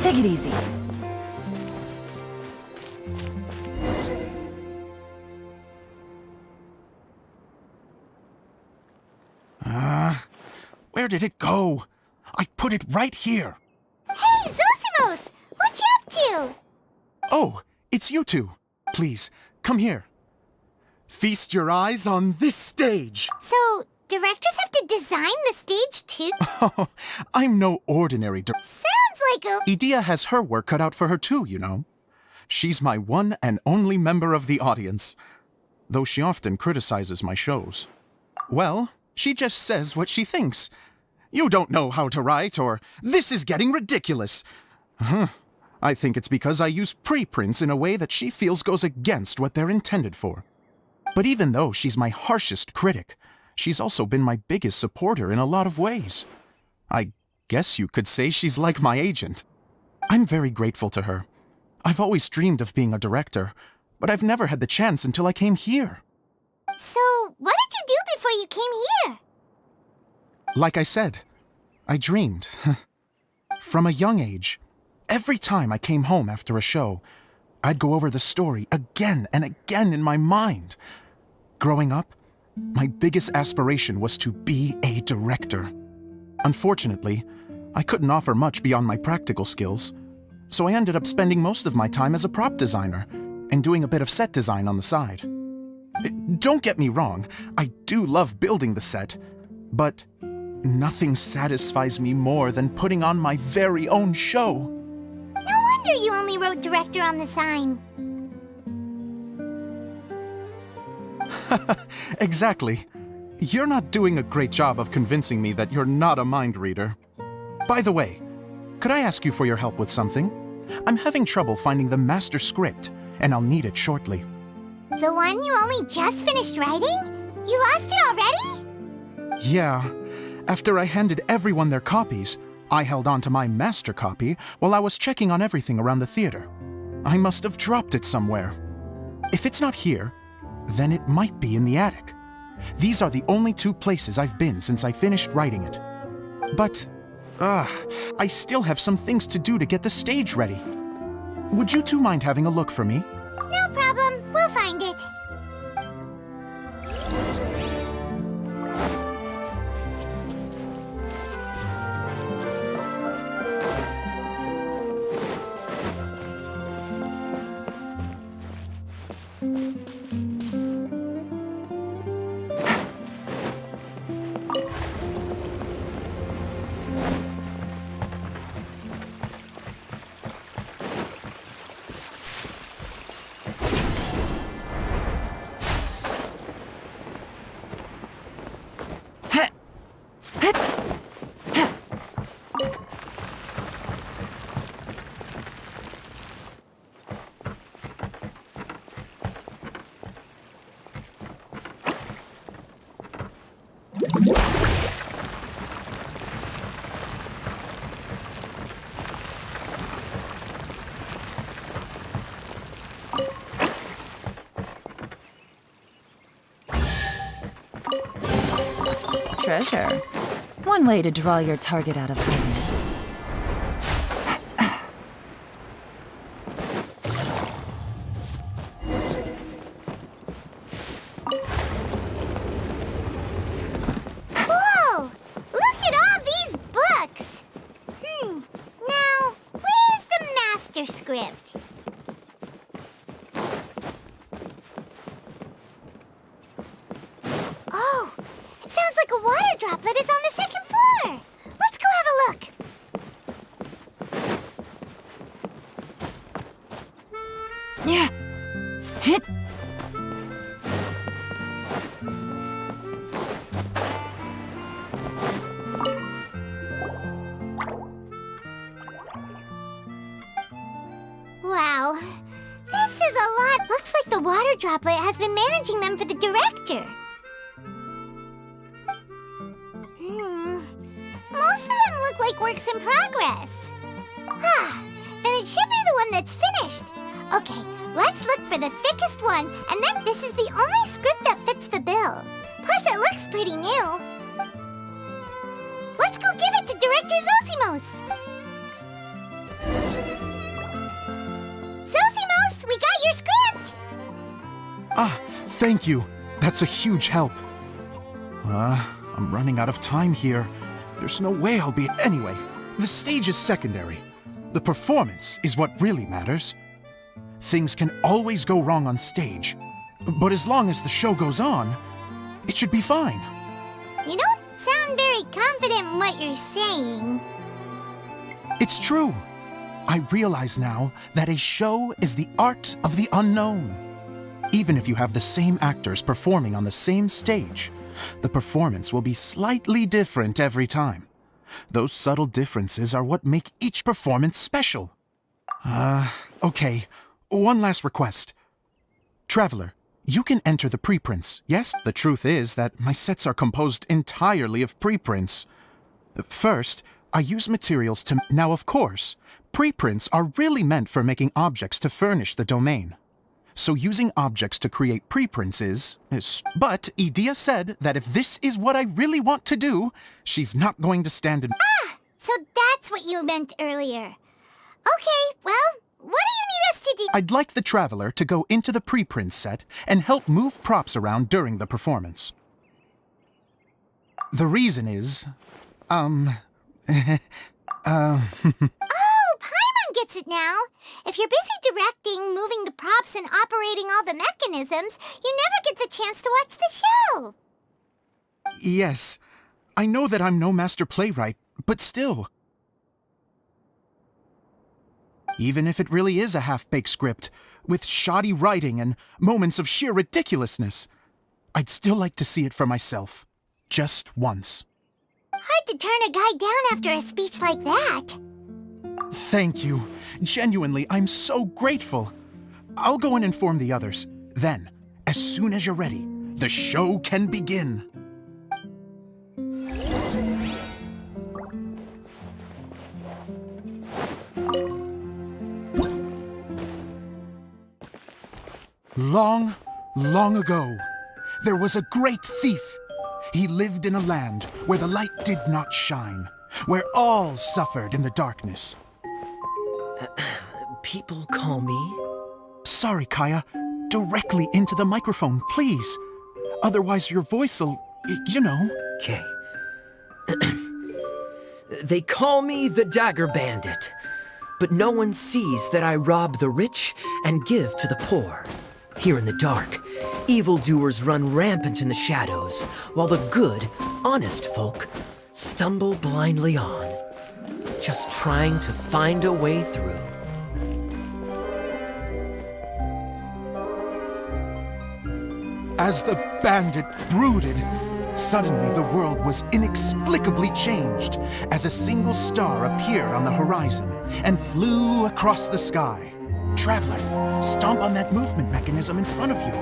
Take it easy. Where did it go? I put it right here. Hey, Zosimos! What you up to? Oh, it's you two. Please, come here. Feast your eyes on this stage. So, directors have to design the stage too? Oh, I'm no ordinary Sounds like a... Edea has her work cut out for her too, you know. She's my one and only member of the audience, though she often criticizes my shows. Well, she just says what she thinks. You don't know how to write, or this is getting ridiculous. I think it's because I use preprints in a way that she feels goes against what they're intended for. But even though she's my harshest critic, she's also been my biggest supporter in a lot of ways. I guess you could say she's like my agent. I'm very grateful to her. I've always dreamed of being a director, but I've never had the chance until I came here. So, what did you do before you came here? Like I said, I dreamed. From a young age, every time I came home after a show, I'd go over the story again and again in my mind. Growing up, my biggest aspiration was to be a director. Unfortunately, I couldn't offer much beyond my practical skills, so I ended up spending most of my time as a prop designer and doing a bit of set design on the side. Don't get me wrong, I do love building the set, but nothing satisfies me more than putting on my very own show. No wonder you only wrote director on the sign. Exactly. You're not doing a great job of convincing me that you're not a mind reader. By the way, could I ask you for your help with something? I'm having trouble finding the master script, and I'll need it shortly. The one you only just finished writing? You lost it already? Yeah. After I handed everyone their copies, I held on to my master copy while I was checking on everything around the theater. I must have dropped it somewhere. If it's not here, then it might be in the attic. These are the only two places I've been since I finished writing it. But, I still have some things to do to get the stage ready. Would you two mind having a look for me? No problem. We'll find it. treasure. One way to draw your target out of pain. Whoa! Look at all these books! Now, where's the master script? Oh, it sounds like a water droplet is on the second floor. Let's go have a look. Yeah. Hit. Wow, this is a lot. Looks like the water droplet has been managing them for the director. Most of them look like works in progress. Then it should be the one that's finished. Okay, let's look for the thickest one, and then this is the only script that fits the bill. Plus, it looks pretty new. Let's go give it to Director Zosimos. Zosimos, we got your script! Ah, thank you. That's a huge help. I'm running out of time here. There's no way I'll be... Anyway, the stage is secondary. The performance is what really matters. Things can always go wrong on stage, but as long as the show goes on, it should be fine. You don't sound very confident in what you're saying. It's true. I realize now that a show is the art of the unknown. Even if you have the same actors performing on the same stage, the performance will be slightly different every time. Those subtle differences are what make each performance special. Okay. One last request. Traveler, you can enter the preprints, yes? The truth is that my sets are composed entirely of preprints. First, I use materials to... Now, of course, preprints are really meant for making objects to furnish the domain. So using objects to create preprints is... But Edea said that if this is what I really want to do, she's not going to stand in... So that's what you meant earlier. Okay, well, what do you need us to do? I'd like the Traveler to go into the preprint set and help move props around during the performance. The reason is... Oh, Paimon gets it now. If you're busy directing, moving the props, and operating all the mechanisms, you never get the chance to watch the show. Yes, I know that I'm no master playwright, but still. Even if it really is a half-baked script, with shoddy writing and moments of sheer ridiculousness, I'd still like to see it for myself. Just once. Hard to turn a guy down after a speech like that. Thank you. Genuinely, I'm so grateful. I'll go and inform the others. Then, as soon as you're ready, the show can begin. Long, long ago, there was a great thief. He lived in a land where the light did not shine, where all suffered in the darkness. People call me... Sorry, Kaya. Directly into the microphone, please. Otherwise your voice'll... you know. Okay. They call me the Dagger Bandit, but no one sees that I rob the rich and give to the poor. Here in the dark, evildoers run rampant in the shadows, while the good, honest folk stumble blindly on, just trying to find a way through. As the bandit brooded, suddenly the world was inexplicably changed as a single star appeared on the horizon and flew across the sky. Traveler, stomp on that movement mechanism in front of you.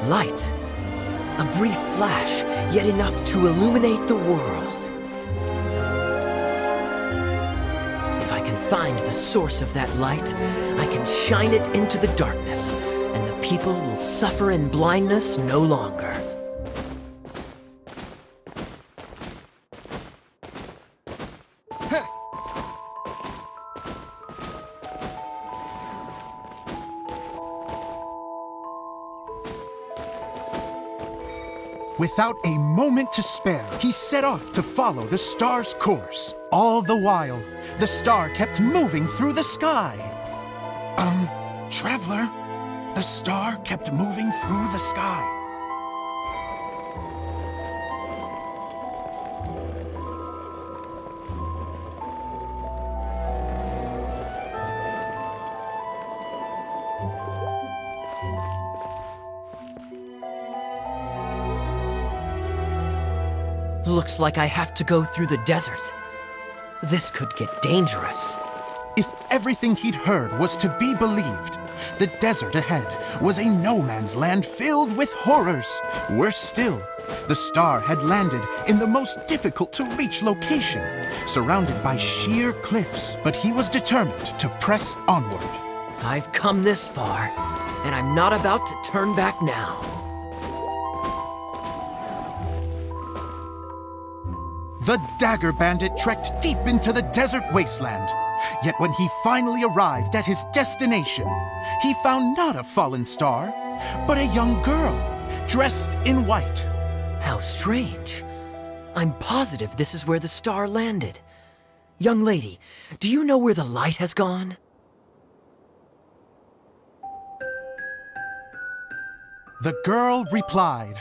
Light. A brief flash, yet enough to illuminate the world. If I can find the source of that light, I can shine it into the darkness, and the people will suffer in blindness no longer. Without a moment to spare, he set off to follow the star's course. All the while, the star kept moving through the sky. Traveler, the star kept moving through the sky. Looks like I have to go through the desert. This could get dangerous. If everything he'd heard was to be believed, the desert ahead was a no-man's land filled with horrors. Worse still, the star had landed in the most difficult-to-reach location, surrounded by sheer cliffs, but he was determined to press onward. I've come this far, and I'm not about to turn back now. The Dagger Bandit trekked deep into the desert wasteland. Yet when he finally arrived at his destination, he found not a fallen star, but a young girl, dressed in white. How strange. I'm positive this is where the star landed. Young lady, do you know where the light has gone? The girl replied,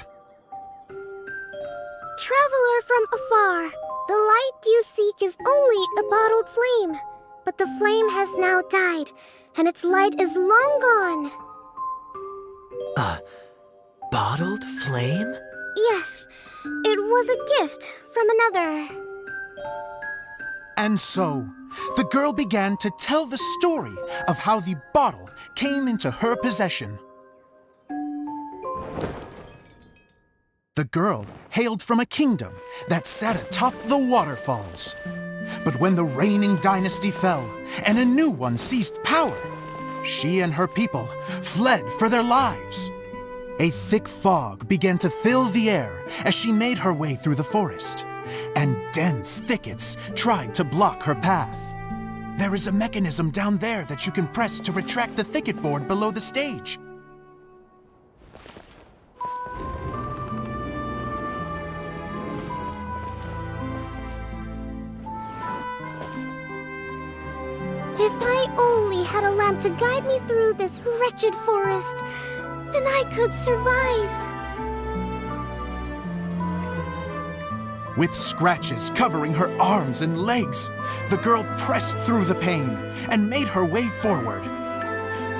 Traveler from afar, the light you seek is only a bottled flame. But the flame has now died, and its light is long gone. A bottled flame? Yes, it was a gift from another. And so, the girl began to tell the story of how the bottle came into her possession. The girl hailed from a kingdom that sat atop the waterfalls. But when the reigning dynasty fell and a new one seized power, she and her people fled for their lives. A thick fog began to fill the air as she made her way through the forest, and dense thickets tried to block her path. There is a mechanism down there that you can press to retract the thicket board below the stage. If I only had a lamp to guide me through this wretched forest, then I could survive. With scratches covering her arms and legs, the girl pressed through the pain and made her way forward.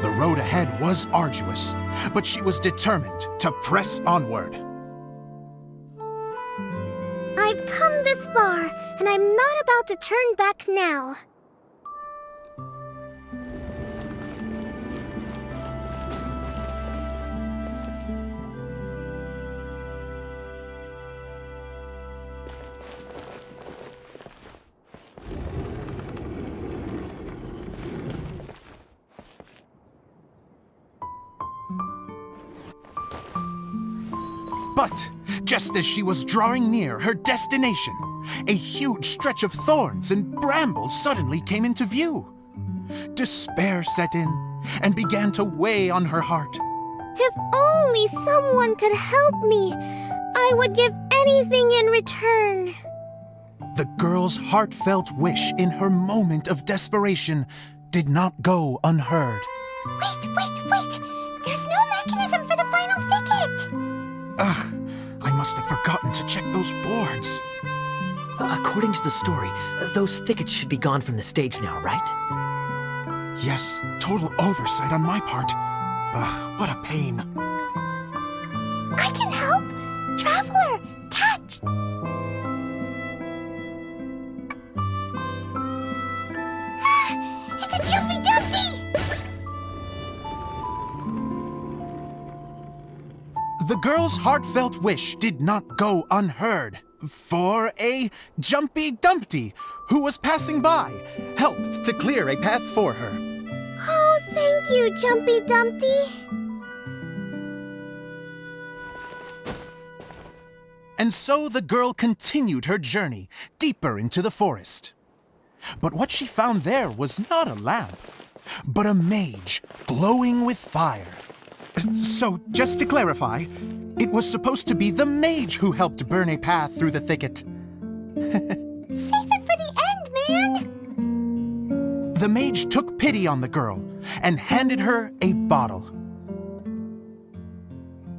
The road ahead was arduous, but she was determined to press onward. I've come this far, and I'm not about to turn back now. But just as she was drawing near her destination, a huge stretch of thorns and brambles suddenly came into view. Despair set in and began to weigh on her heart. If only someone could help me, I would give anything in return. The girl's heartfelt wish in her moment of desperation did not go unheard. Wait! There's no mechanism for the final thicket! Ugh, I must have forgotten to check those boards. According to the story, those thickets should be gone from the stage now, right? Yes, total oversight on my part. Ugh, what a pain. I can help! Traveler, catch! It's a Jumpy Dumpty! The girl's heartfelt wish did not go unheard. For a Jumpy Dumpty who was passing by, helped to clear a path for her. Oh, thank you, Jumpy Dumpty. And so the girl continued her journey deeper into the forest. But what she found there was not a lamp, but a mage glowing with fire. So, just to clarify, it was supposed to be the mage who helped burn a path through the thicket. Save it for the end, man. The mage took pity on the girl and handed her a bottle.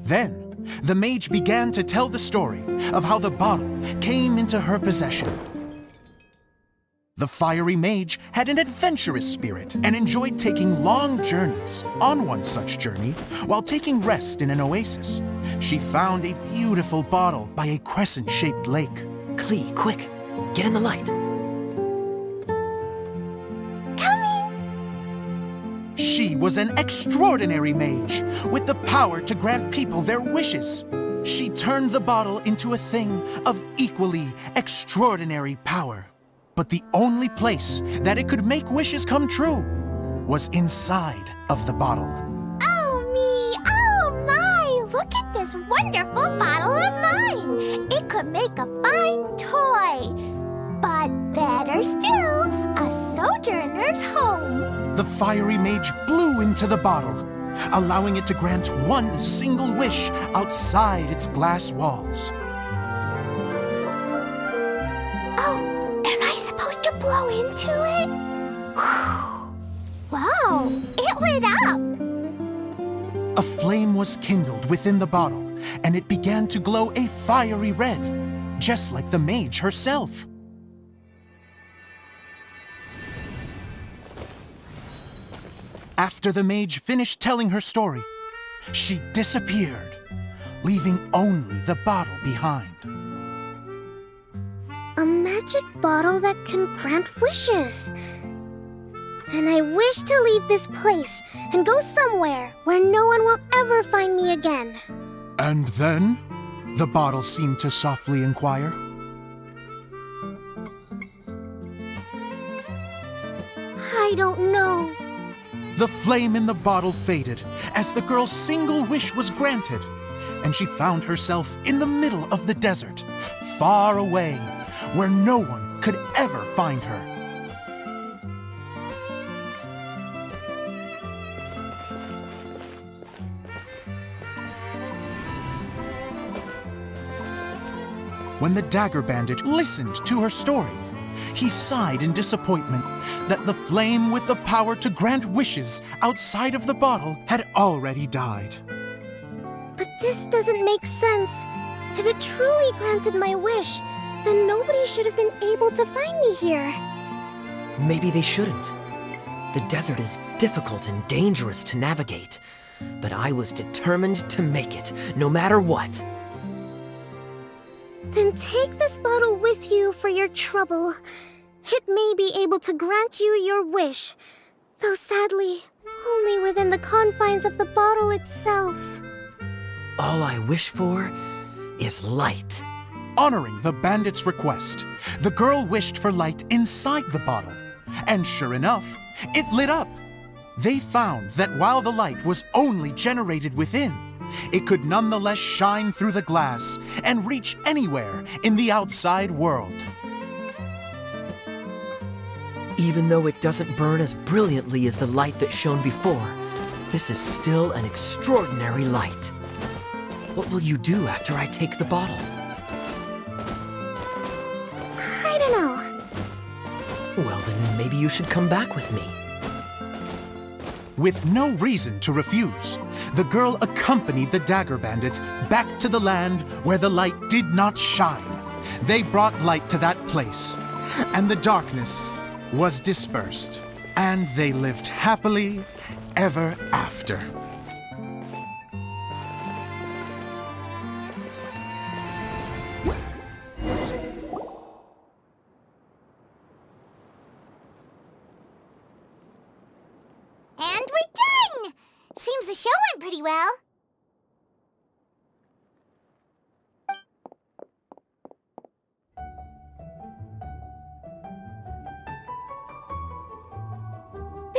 Then, the mage began to tell the story of how the bottle came into her possession. The fiery mage had an adventurous spirit and enjoyed taking long journeys. On one such journey, while taking rest in an oasis, she found a beautiful bottle by a crescent-shaped lake. Klee, quick, get in the light. She was an extraordinary mage with the power to grant people their wishes. She turned the bottle into a thing of equally extraordinary power. But the only place that it could make wishes come true was inside of the bottle. Oh me, oh my! Look at this wonderful bottle of mine! It could make a fine toy. But better still, a sojourner's home. The fiery mage blew into the bottle, allowing it to grant one single wish outside its glass walls. Oh, am I supposed to blow into it? Wow, it lit up! A flame was kindled within the bottle, and it began to glow a fiery red, just like the mage herself. After the mage finished telling her story, she disappeared, leaving only the bottle behind. A magic bottle that can grant wishes. And I wish to leave this place and go somewhere where no one will ever find me again. And then, the bottle seemed to softly inquire. I don't know. The flame in the bottle faded as the girl's single wish was granted, and she found herself in the middle of the desert, far away, where no one could ever find her. When the Dagger Bandit listened to her story, he sighed in disappointment that the flame with the power to grant wishes outside of the bottle had already died. But this doesn't make sense. If it truly granted my wish, then nobody should have been able to find me here. Maybe they shouldn't. The desert is difficult and dangerous to navigate, but I was determined to make it, no matter what. Then take this bottle with you for your trouble. It may be able to grant you your wish, though sadly, only within the confines of the bottle itself. All I wish for is light. Honoring the bandit's request, the girl wished for light inside the bottle, and sure enough, it lit up. They found that while the light was only generated within, it could nonetheless shine through the glass and reach anywhere in the outside world. Even though it doesn't burn as brilliantly as the light that shone before, this is still an extraordinary light. What will you do after I take the bottle? I don't know. Well, then maybe you should come back with me. With no reason to refuse, the girl accompanied the Dagger Bandit back to the land where the light did not shine. They brought light to that place, and the darkness was dispersed, and they lived happily ever after. And we're done! Seems the show went pretty well.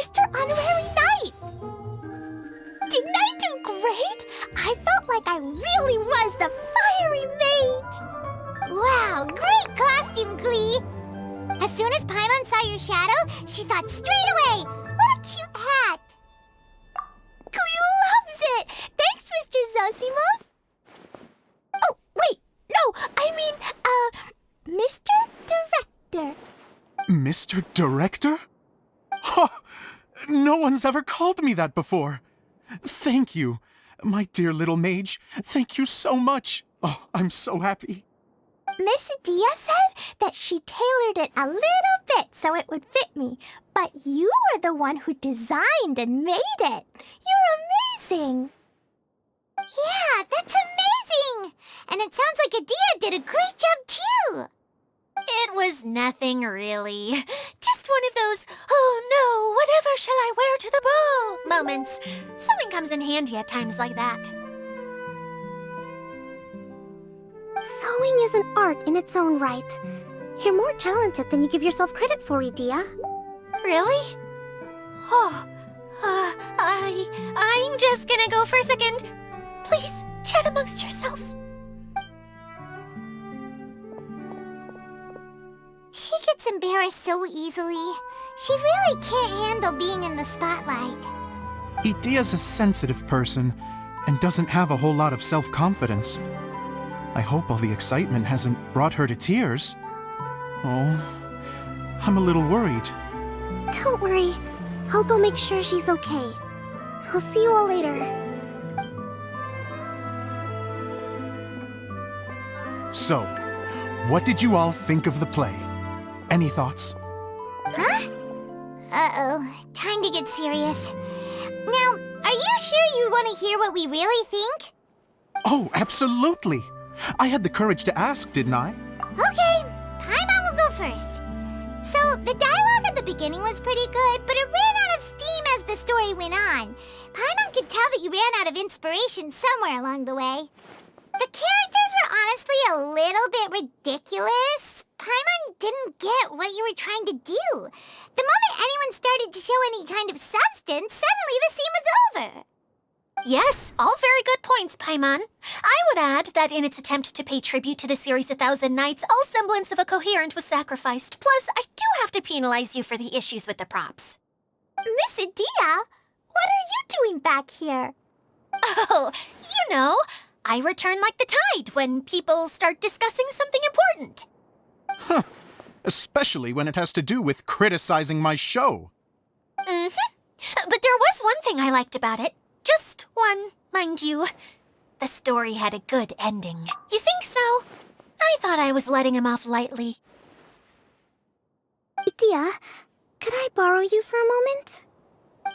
Mr. Honorary Knight! Didn't I do great? I felt like I really was the fiery mage! Wow, great costume, Glee! As soon as Paimon saw your shadow, she thought straight away, what a cute hat! Glee loves it! Thanks, Mr. Zosimos! Oh, wait, no, I mean, Mr. Director. Mr. Director? Huh, no one's ever called me that before. Thank you, my dear little mage. Thank you so much. Oh, I'm so happy. Miss Dia said that she tailored it a little bit so it would fit me, but you were the one who designed and made it. You're amazing. Yeah, that's amazing. And it sounds like Adia did a great job too. It was nothing really. Just one of those, oh no, whatever shall I wear to the ball moments. Sewing comes in handy at times like that. Sewing is an art in its own right. You're more talented than you give yourself credit for, Adia. Really? Oh, I'm just gonna go for a second. Please, chat amongst yourselves. She gets embarrassed so easily. She really can't handle being in the spotlight. Idia's a sensitive person and doesn't have a whole lot of self-confidence. I hope all the excitement hasn't brought her to tears. Oh, I'm a little worried. Don't worry. I'll go make sure she's okay. I'll see you all later. So, what did you all think of the play? Any thoughts? Huh? Uh-oh. Time to get serious. Now, are you sure you want to hear what we really think? Oh, absolutely. I had the courage to ask, didn't I? Okay, Paimon will go first. So, the dialogue at the beginning was pretty good, but it ran out of steam as the story went on. Paimon could tell that you ran out of inspiration somewhere along the way. The characters were honestly a little bit ridiculous. Paimon didn't get what you were trying to do. The moment anyone started to show any kind of substance, suddenly the scene was over. Yes, all very good points, Paimon. I would add that in its attempt to pay tribute to the series 1,000 Nights, all semblance of a coherent was sacrificed. Plus, I do have to penalize you for the issues with the props. Miss Adia, what are you doing back here? Oh, you know, I return like the tide when people start discussing something important. Huh. Especially when it has to do with criticizing my show. Mm-hmm. But there was one thing I liked about it. Just one, mind you. The story had a good ending. You think so? I thought I was letting him off lightly. Adia, could I borrow you for a moment?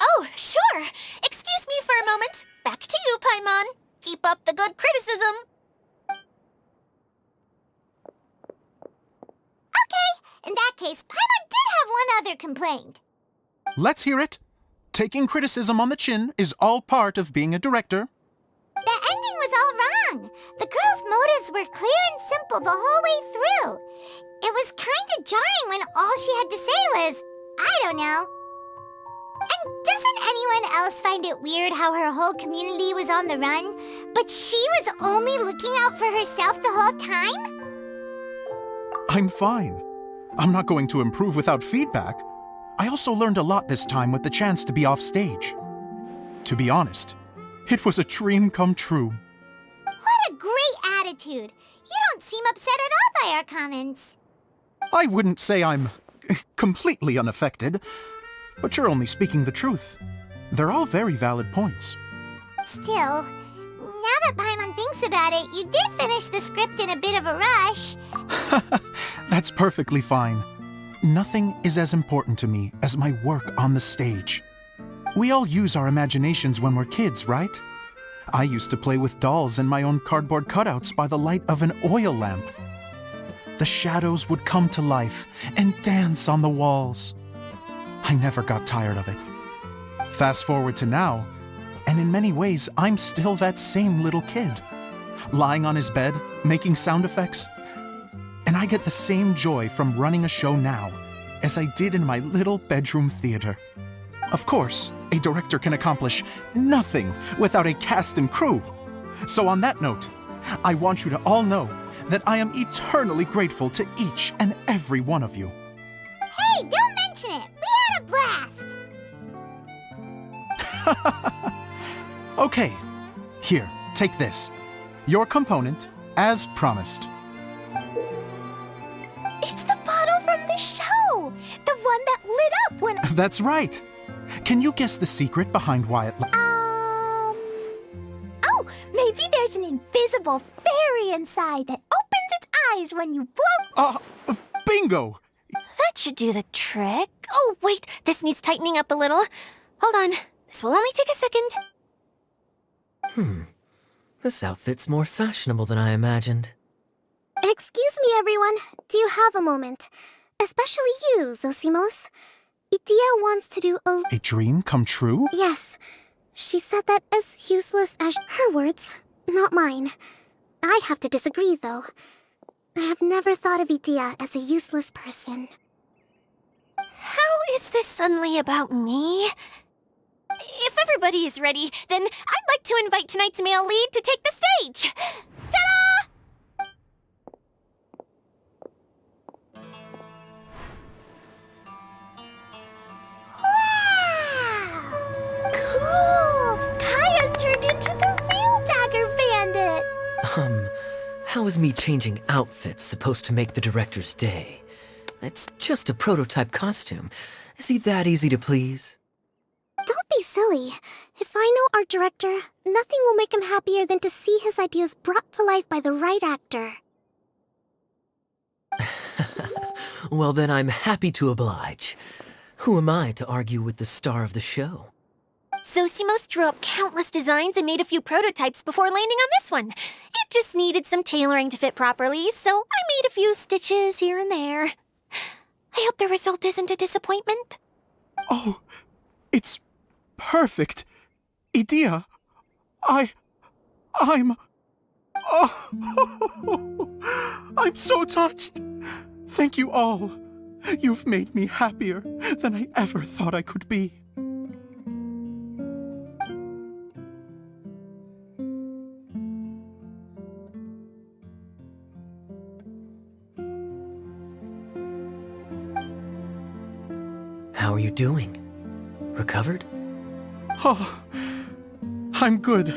Oh, sure. Excuse me for a moment. Back to you, Paimon. Keep up the good criticism. Okay, in that case, Paimon did have one other complaint. Let's hear it. Taking criticism on the chin is all part of being a director. The ending was all wrong. The girl's motives were clear and simple the whole way through. It was kind of jarring when all she had to say was, I don't know. And doesn't anyone else find it weird how her whole community was on the run, but she was only looking out for herself the whole time? I'm fine. I'm not going to improve without feedback. I also learned a lot this time with the chance to be off stage. To be honest, it was a dream come true. What a great attitude. You don't seem upset at all by our comments. I wouldn't say I'm completely unaffected, but you're only speaking the truth. They're all very valid points. Still, now that Paimon thinks about it, you did finish the script in a bit of a rush. That's perfectly fine. Nothing is as important to me as my work on the stage. We all use our imaginations when we're kids, right? I used to play with dolls and my own cardboard cutouts by the light of an oil lamp. The shadows would come to life and dance on the walls. I never got tired of it. Fast forward to now, and in many ways, I'm still that same little kid, lying on his bed, making sound effects. And I get the same joy from running a show now as I did in my little bedroom theater. Of course, a director can accomplish nothing without a cast and crew. So on that note, I want you to all know that I am eternally grateful to each and every one of you. Hey, don't mention it! We had a blast! Okay, here, take this. Your component, as promised. It's the bottle from the show! The one that lit up when... That's right. Can you guess the secret behind why it... Oh, maybe there's an invisible fairy inside that opens its eyes when you blow... Bingo! That should do the trick. Oh, wait, this needs tightening up a little. Hold on, this will only take a second. This outfit's more fashionable than I imagined. Excuse me, everyone. Do you have a moment? Especially you, Zosimos. Idia wants to do a... A dream come true? Yes. She said that as useless as her words, not mine. I have to disagree, though. I have never thought of Idia as a useless person. How is this suddenly about me? If everybody is ready, then I'd like to invite tonight's male lead to take the stage. Ta-da! Wow! Cool! Kaya's turned into the real Dagger Bandit! How is me changing outfits supposed to make the director's day? It's just a prototype costume. Is he that easy to please? Don't be silly. If I know our director, nothing will make him happier than to see his ideas brought to life by the right actor. Well, then I'm happy to oblige. Who am I to argue with the star of the show? Zosimos drew up countless designs and made a few prototypes before landing on this one. It just needed some tailoring to fit properly, so I made a few stitches here and there. I hope the result isn't a disappointment. Oh, it's perfect. Idia, I'm... Oh, I'm so touched. Thank you all. You've made me happier than I ever thought I could be. How are you doing? Recovered? Oh, I'm good.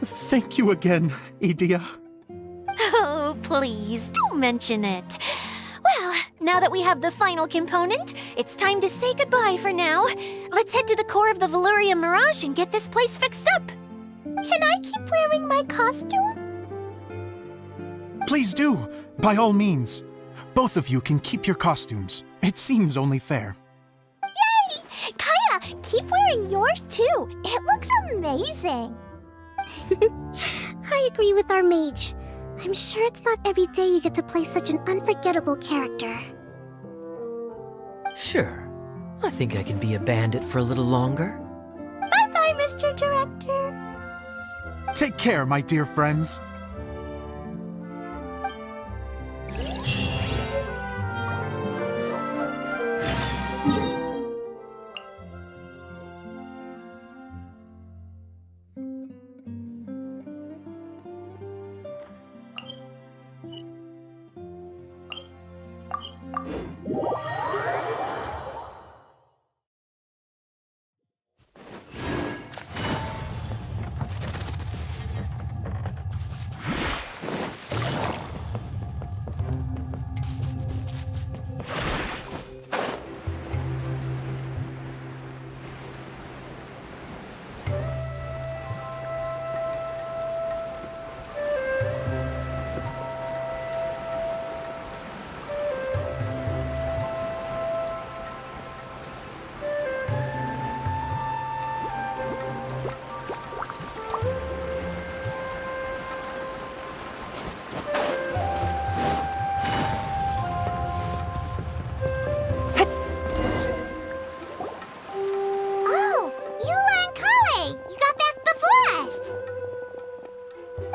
Thank you again, Idia. Oh, please, don't mention it. Well, now that we have the final component, it's time to say goodbye for now. Let's head to the core of the Valuria Mirage and get this place fixed up. Can I keep wearing my costume? Please do, by all means. Both of you can keep your costumes. It seems only fair. Yay! Kaya, keep wearing yours too. It looks amazing. I agree with our mage. I'm sure it's not every day you get to play such an unforgettable character. Sure. I think I can be a bandit for a little longer. Bye-bye, Mr. Director. Take care, my dear friends.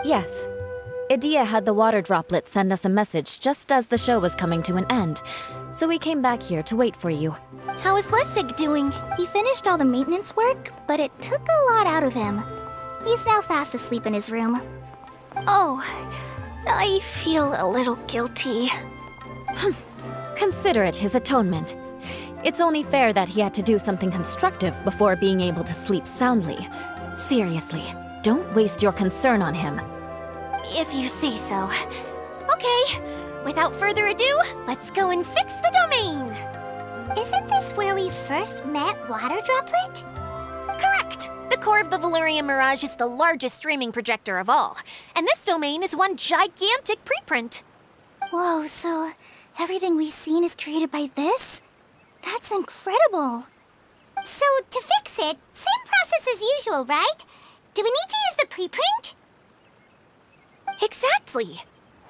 Yes. Idia had the water droplet send us a message just as the show was coming to an end. so we came back here to wait for you. How is Lessig doing? He finished all the maintenance work, but it took a lot out of him. He's now fast asleep in his room. Oh, I feel a little guilty. Consider it his atonement. It's only fair that he had to do something constructive before being able to sleep soundly. Seriously, don't waste your concern on him. If you say so. Okay, without further ado, let's go and fix the domain! Isn't this where we first met Water Droplet? Correct! The core of the Valerian Mirage is the largest streaming projector of all, and this domain is one gigantic preprint. Whoa, so everything we've seen is created by this? That's incredible! So, to fix it, same process as usual, right? Do we need to use the preprint? Exactly!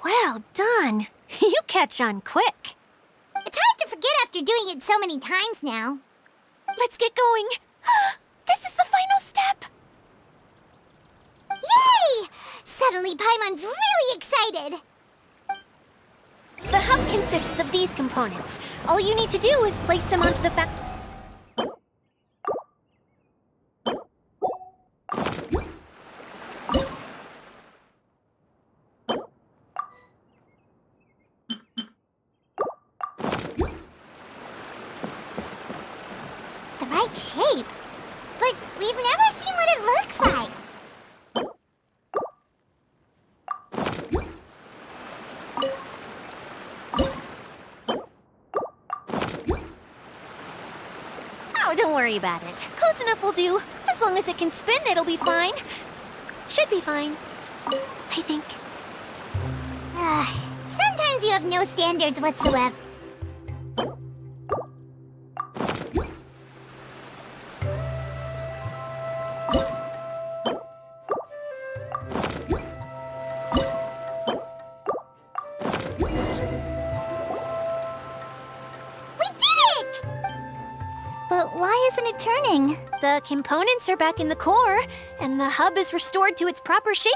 Well done! You catch on quick! It's hard to forget after doing it so many times now. Let's get going! This is the final step! Yay! Suddenly Paimon's really excited! The hub consists of these components. All you need to do is place them onto the The right shape? But we've never seen what it looks like. Oh, don't worry about it. Close enough will do. As long as it can spin, it'll be fine. Should be fine. I think. Sometimes you have no standards whatsoever. But why isn't it turning? The components are back in the core, and the hub is restored to its proper shape.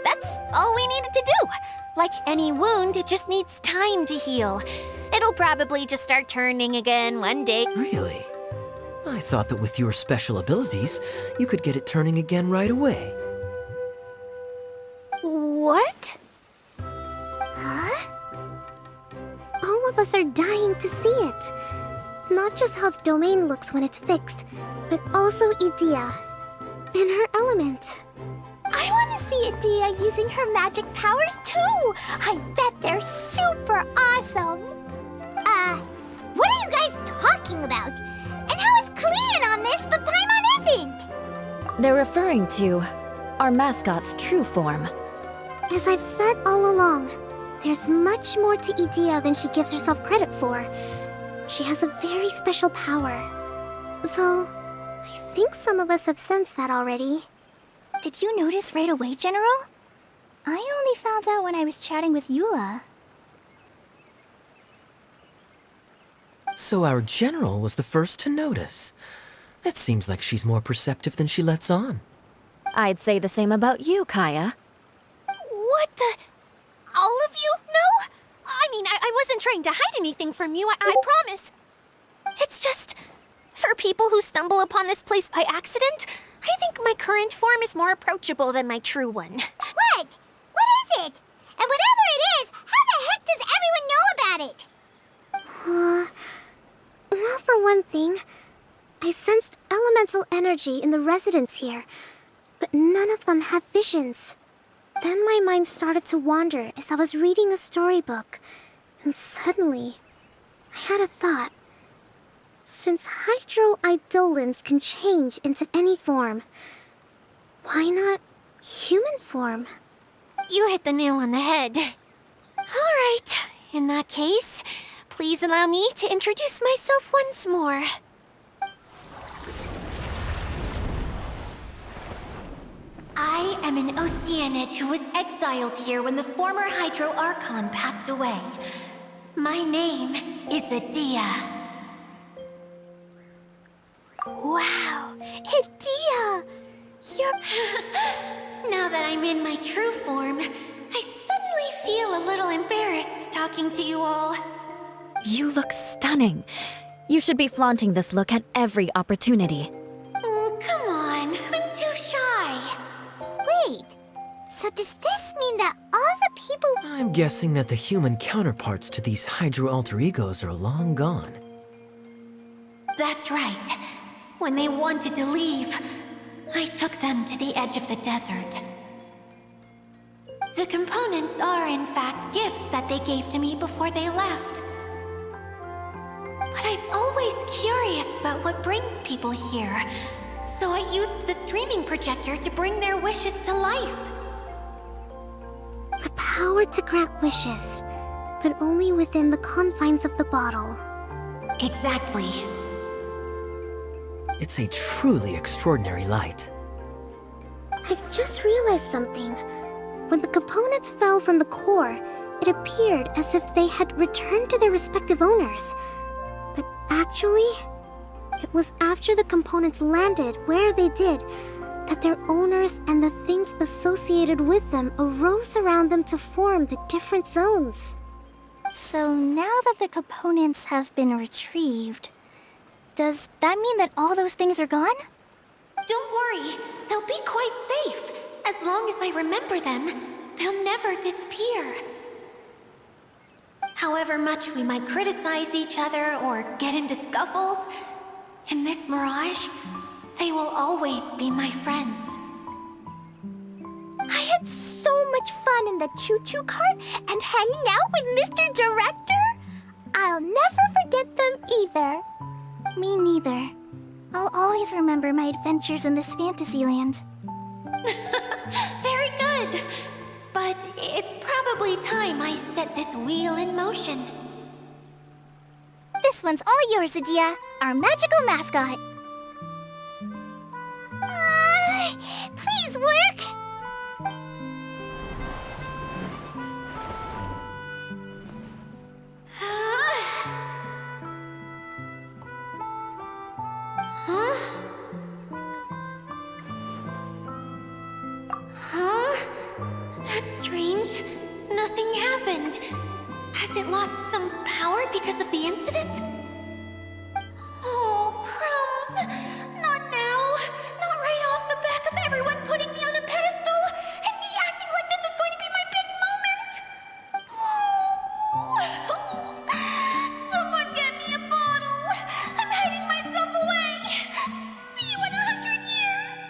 That's all we needed to do. Like any wound, it just needs time to heal. It'll probably just start turning again one day. Really? I thought that with your special abilities, you could get it turning again right away. What? Huh? All of us are dying to see it. Not just how the domain looks when it's fixed, but also Idea. And her element. I want to see Idea using her magic powers too! I bet they're super awesome! What are you guys talking about? And how is Clean on this, but Paimon isn't? They're referring to our mascot's true form. As I've said all along, there's much more to Idea than she gives herself credit for. She has a very special power. Though, I think some of us have sensed that already. Did you notice right away, General? I only found out when I was chatting with Eula. So our general was the first to notice. It seems like she's more perceptive than she lets on. I'd say the same about you, Kaya. What the? All of you? No? I mean, I wasn't trying to hide anything from you, I promise. It's just, for people who stumble upon this place by accident, I think my current form is more approachable than my true one. What? What is it? And whatever it is, how the heck does everyone know about it? Well, for one thing, I sensed elemental energy in the residents here, but none of them have visions. Then my mind started to wander as I was reading a storybook, and suddenly, I had a thought. Since hydroidolins can change into any form, why not human form? You hit the nail on the head. All right, in that case, please allow me to introduce myself once more. I am an Oceanid who was exiled here when the former Hydro Archon passed away. My name is Adia. Wow, Idea! You're... Now that I'm in my true form, I suddenly feel a little embarrassed talking to you all. You look stunning. You should be flaunting this look at every opportunity. Oh, come on. I'm too shy. Wait, so does this mean that all the people... I'm guessing that the human counterparts to these Hydro alter egos are long gone. That's right. When they wanted to leave, I took them to the edge of the desert. The components are, in fact, gifts that they gave to me before they left. But I'm always curious about what brings people here, so I used the streaming projector to bring their wishes to life. The power to grant wishes, but only within the confines of the bottle. Exactly. It's a truly extraordinary light. I've just realized something. When the components fell from the core, it appeared as if they had returned to their respective owners. But actually, it was after the components landed where they did that their owners and the things associated with them arose around them to form the different zones. So now that the components have been retrieved, does that mean that all those things are gone? Don't worry, they'll be quite safe. As long as I remember them, they'll never disappear. However much we might criticize each other or get into scuffles, in this mirage, they will always be my friends. I had so much fun in the choo-choo cart and hanging out with Mr. Director. I'll never forget them either. Me neither. I'll always remember my adventures in this fantasy land. Very good. But it's probably time I set this wheel in motion. This one's all yours, Adia, our magical mascot. Please work! That's strange. Nothing happened. Has it lost some power because of the incident? Oh, crumbs! Not now! Not right off the back of everyone putting me on a pedestal and me acting like this was going to be my big moment! Oh. Someone get me a bottle! I'm hiding myself away! See you in 100 years!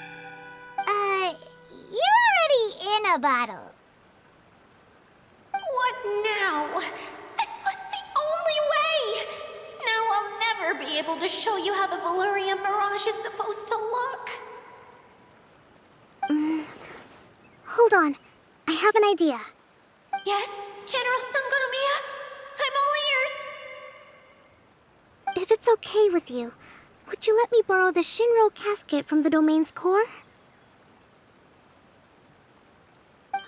You're already in a bottle. What now? This was the only way! Now I'll never be able to show you how the Valyria Mirage is supposed to look. Hold on. I have an idea. Yes, General Sangonomiya? I'm all ears! If it's okay with you, would you let me borrow the Shinro casket from the domain's core?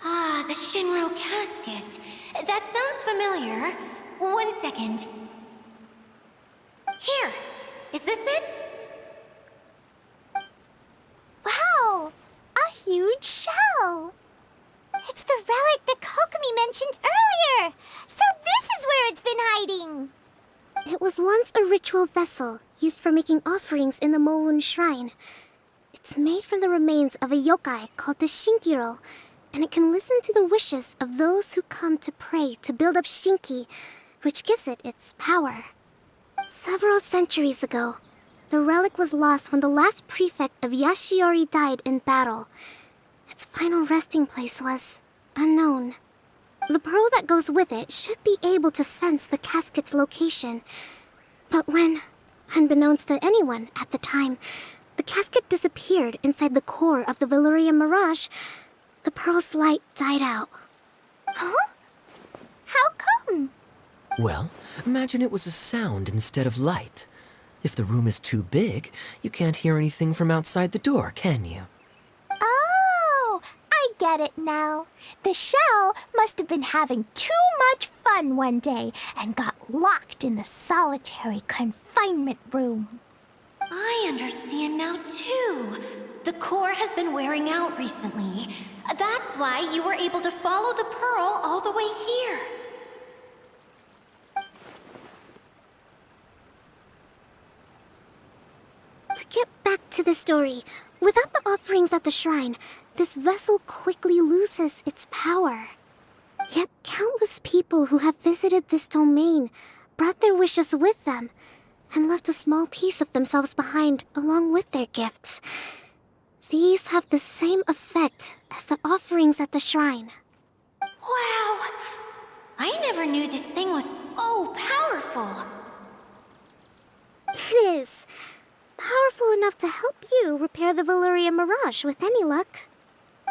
Ah, the Shinro casket. That sounds familiar. 1 second. Here. Is this it? Wow! A huge shell! It's the relic that Kokomi mentioned earlier! So this is where it's been hiding! It was once a ritual vessel used for making offerings in the Moun Shrine. It's made from the remains of a yokai called the Shinkiro, and it can listen to the wishes of those who come to pray to build up Shinki, which gives it its power. Several centuries ago, the relic was lost when the last prefect of Yashiori died in battle. Its final resting place was unknown. The pearl that goes with it should be able to sense the casket's location. But when, unbeknownst to anyone at the time, the casket disappeared inside the core of the Valyria Mirage, the pearl's light died out. Huh? How come? Well, imagine it was a sound instead of light. If the room is too big, you can't hear anything from outside the door, can you? Oh, I get it now. The shell must have been having too much fun one day and got locked in the solitary confinement room. I understand now, too. The core has been wearing out recently. That's why you were able to follow the pearl all the way here. to the story. Without the offerings at the shrine, this vessel quickly loses its power. Yet countless people who have visited this domain brought their wishes with them and left a small piece of themselves behind along with their gifts. These have the same effect as the offerings at the shrine. Wow! I never knew this thing was so powerful. It is. Powerful enough to help you repair the Valyria Mirage with any luck.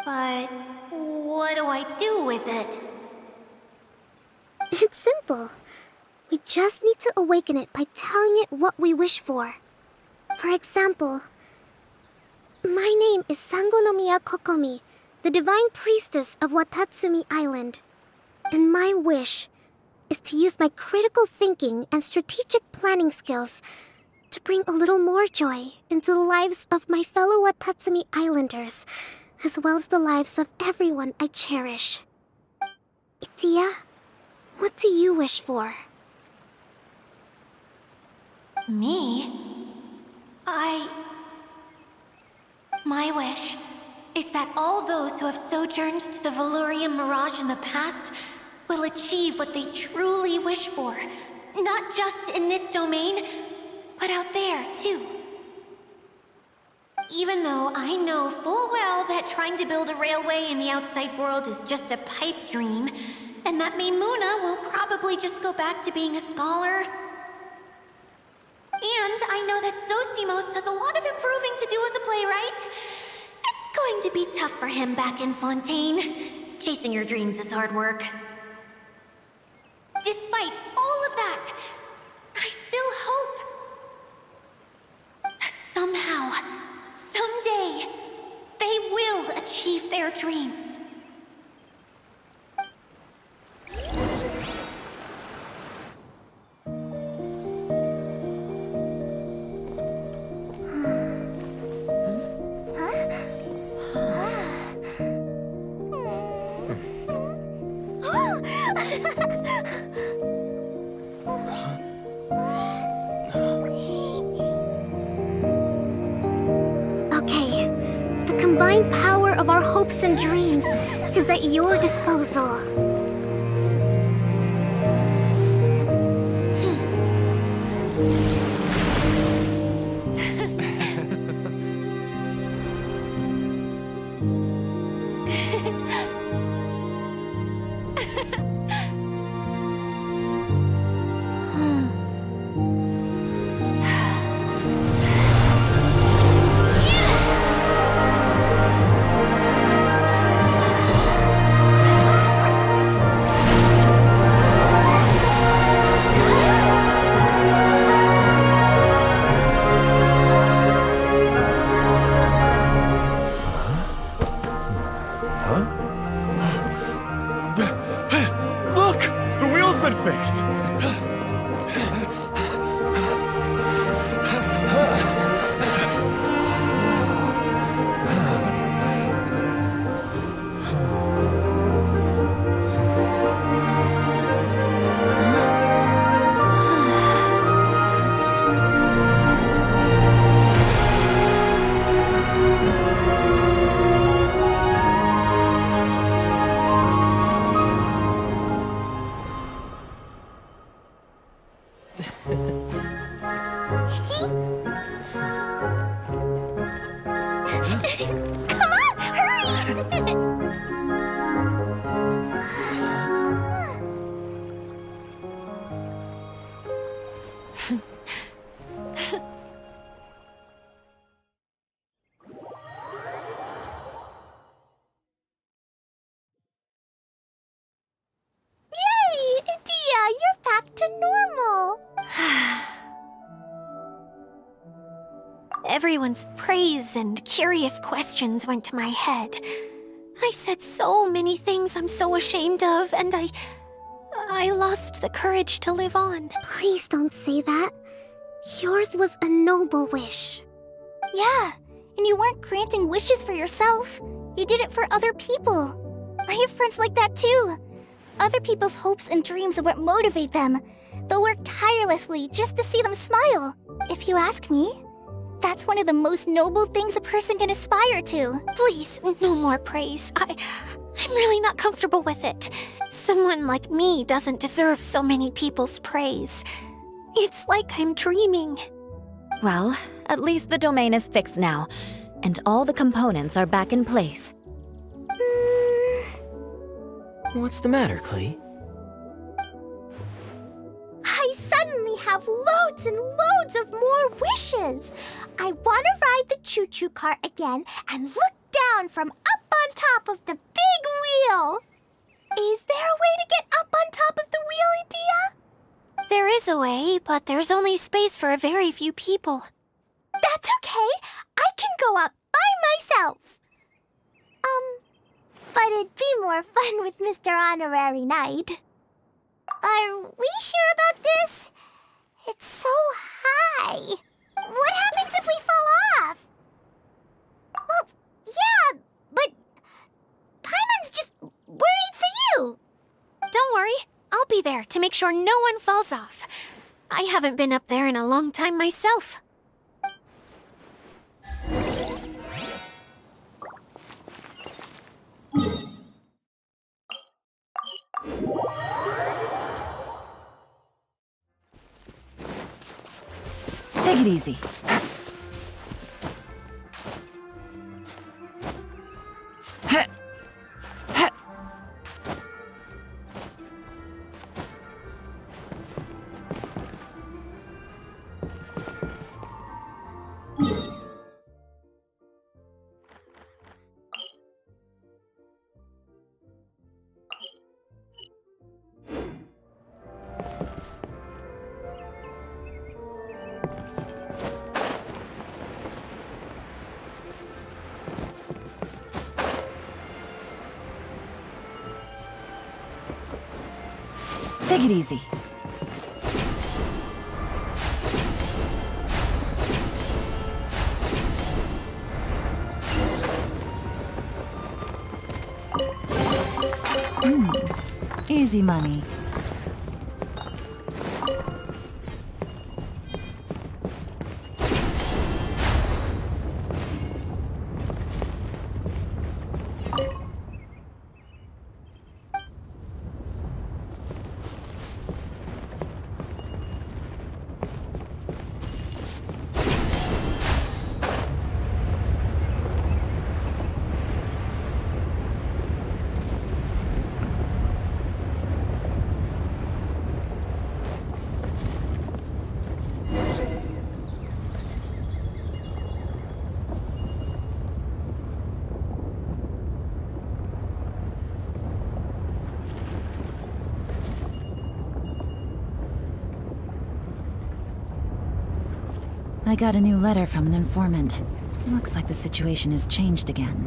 But what do I do with it? It's simple. We just need to awaken it by telling it what we wish for. For example, my name is Sangonomiya Kokomi, the divine priestess of Watatsumi Island. And my wish is to use my critical thinking and strategic planning skills to bring a little more joy into the lives of my fellow Watatsumi Islanders, as well as the lives of everyone I cherish. Itia, what do you wish for? Me? My wish is that all those who have sojourned to the Valyria Mirage in the past will achieve what they truly wish for. Not just in this domain, but out there, too. Even though I know full well that trying to build a railway in the outside world is just a pipe dream, and that Maimuna will probably just go back to being a scholar. And I know that Zosimos has a lot of improving to do as a playwright. It's going to be tough for him back in Fontaine. Chasing your dreams is hard work. Despite all of that, I still hope that somehow, someday, they will achieve their dreams. Okay, the combined power of our hopes and dreams is at your disposal. Look! The wheel's been fixed! Come on, hurry! Yay! Idia, you're back to normal! Everyone's praise and curious questions went to my head. I said so many things I'm so ashamed of, and I lost the courage to live on. Please don't say that. Yours was a noble wish. Yeah, and you weren't granting wishes for yourself. You did it for other people. I have friends like that too. Other people's hopes and dreams are what motivate them. They'll work tirelessly just to see them smile. If you ask me, That's one of the most noble things a person can aspire to. Please, no more praise. I'm really not comfortable with it. Someone like me doesn't deserve so many people's praise. It's like I'm dreaming. Well, at least the domain is fixed now, and all the components are back in place. What's the matter, Klee? I suddenly have loads and loads of more wishes. I want to ride the choo-choo cart again and look down from up on top of the big wheel. Is there a way to get up on top of the wheel, Edea? There is a way, but there's only space for a very few people. That's okay. I can go up by myself. But it'd be more fun with Mr. Honorary Knight. Are we sure about this? It's so high. What happens if we fall off? Well, yeah, but Paimon's just worried for you. Don't worry, I'll be there to make sure no one falls off. I haven't been up there in a long time myself. Take it easy. Take it easy. Easy money. I got a new letter from an informant. Looks like the situation has changed again.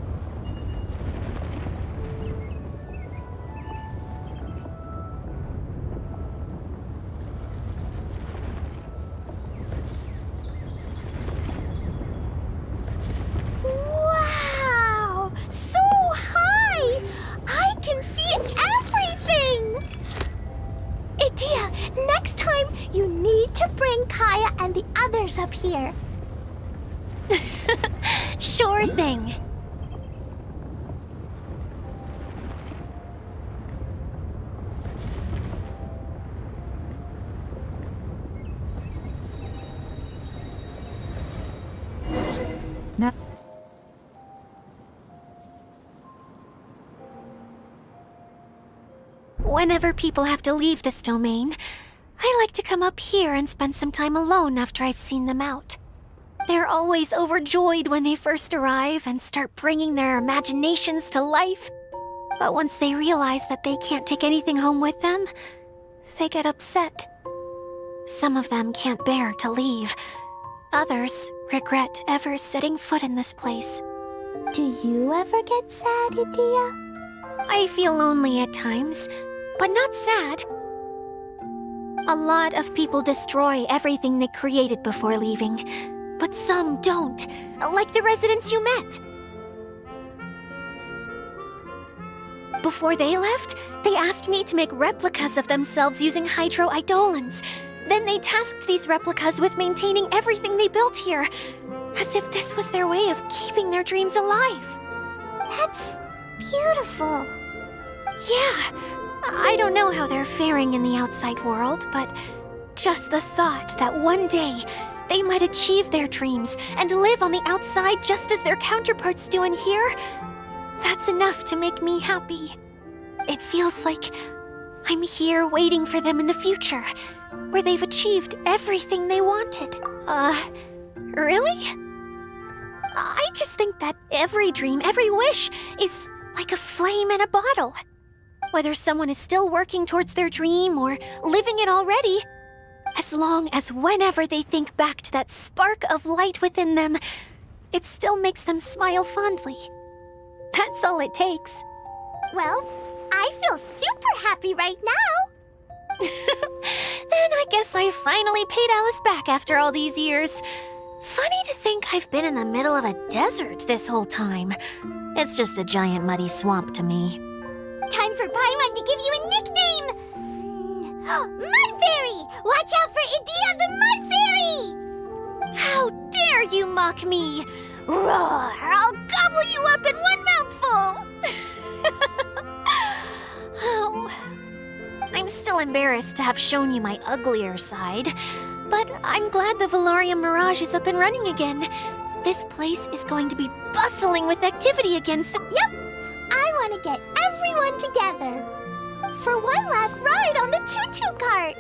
Wow! So high! I can see everything! Edea, next time you need to bring Kaya and the others up here. Sure thing. Now, Whenever people have to leave this domain, I like to come up here and spend some time alone after I've seen them out. They're always overjoyed when they first arrive and start bringing their imaginations to life. But once they realize that they can't take anything home with them, they get upset. Some of them can't bear to leave. Others regret ever setting foot in this place. Do you ever get sad, Edea? I feel lonely at times, but not sad. A lot of people destroy everything they created before leaving, but some don't, like the residents you met. Before they left, they asked me to make replicas of themselves using hydro-eidolons. Then they tasked these replicas with maintaining everything they built here, as if this was their way of keeping their dreams alive. That's beautiful. Yeah, I don't know how they're faring in the outside world, but just the thought that one day they might achieve their dreams and live on the outside just as their counterparts do in here, that's enough to make me happy. It feels like I'm here waiting for them in the future, where they've achieved everything they wanted. Really? I just think that every dream, every wish, is like a flame in a bottle. Whether someone is still working towards their dream or living it already, as long as whenever they think back to that spark of light within them, it still makes them smile fondly. That's all it takes. Well, I feel super happy right now. Then I guess I finally paid Alice back after all these years. Funny to think I've been in the middle of a desert this whole time. It's just a giant muddy swamp to me. Time for Paimon to give you a nickname! Mud Fairy! Watch out for Idia the Mud Fairy! How dare you mock me! Roar! I'll gobble you up in one mouthful! Oh, I'm still embarrassed to have shown you my uglier side, but I'm glad the Valorium Mirage is up and running again. This place is going to be bustling with activity again, so... Yep! I want to get everyone together for one last ride on the choo-choo cart!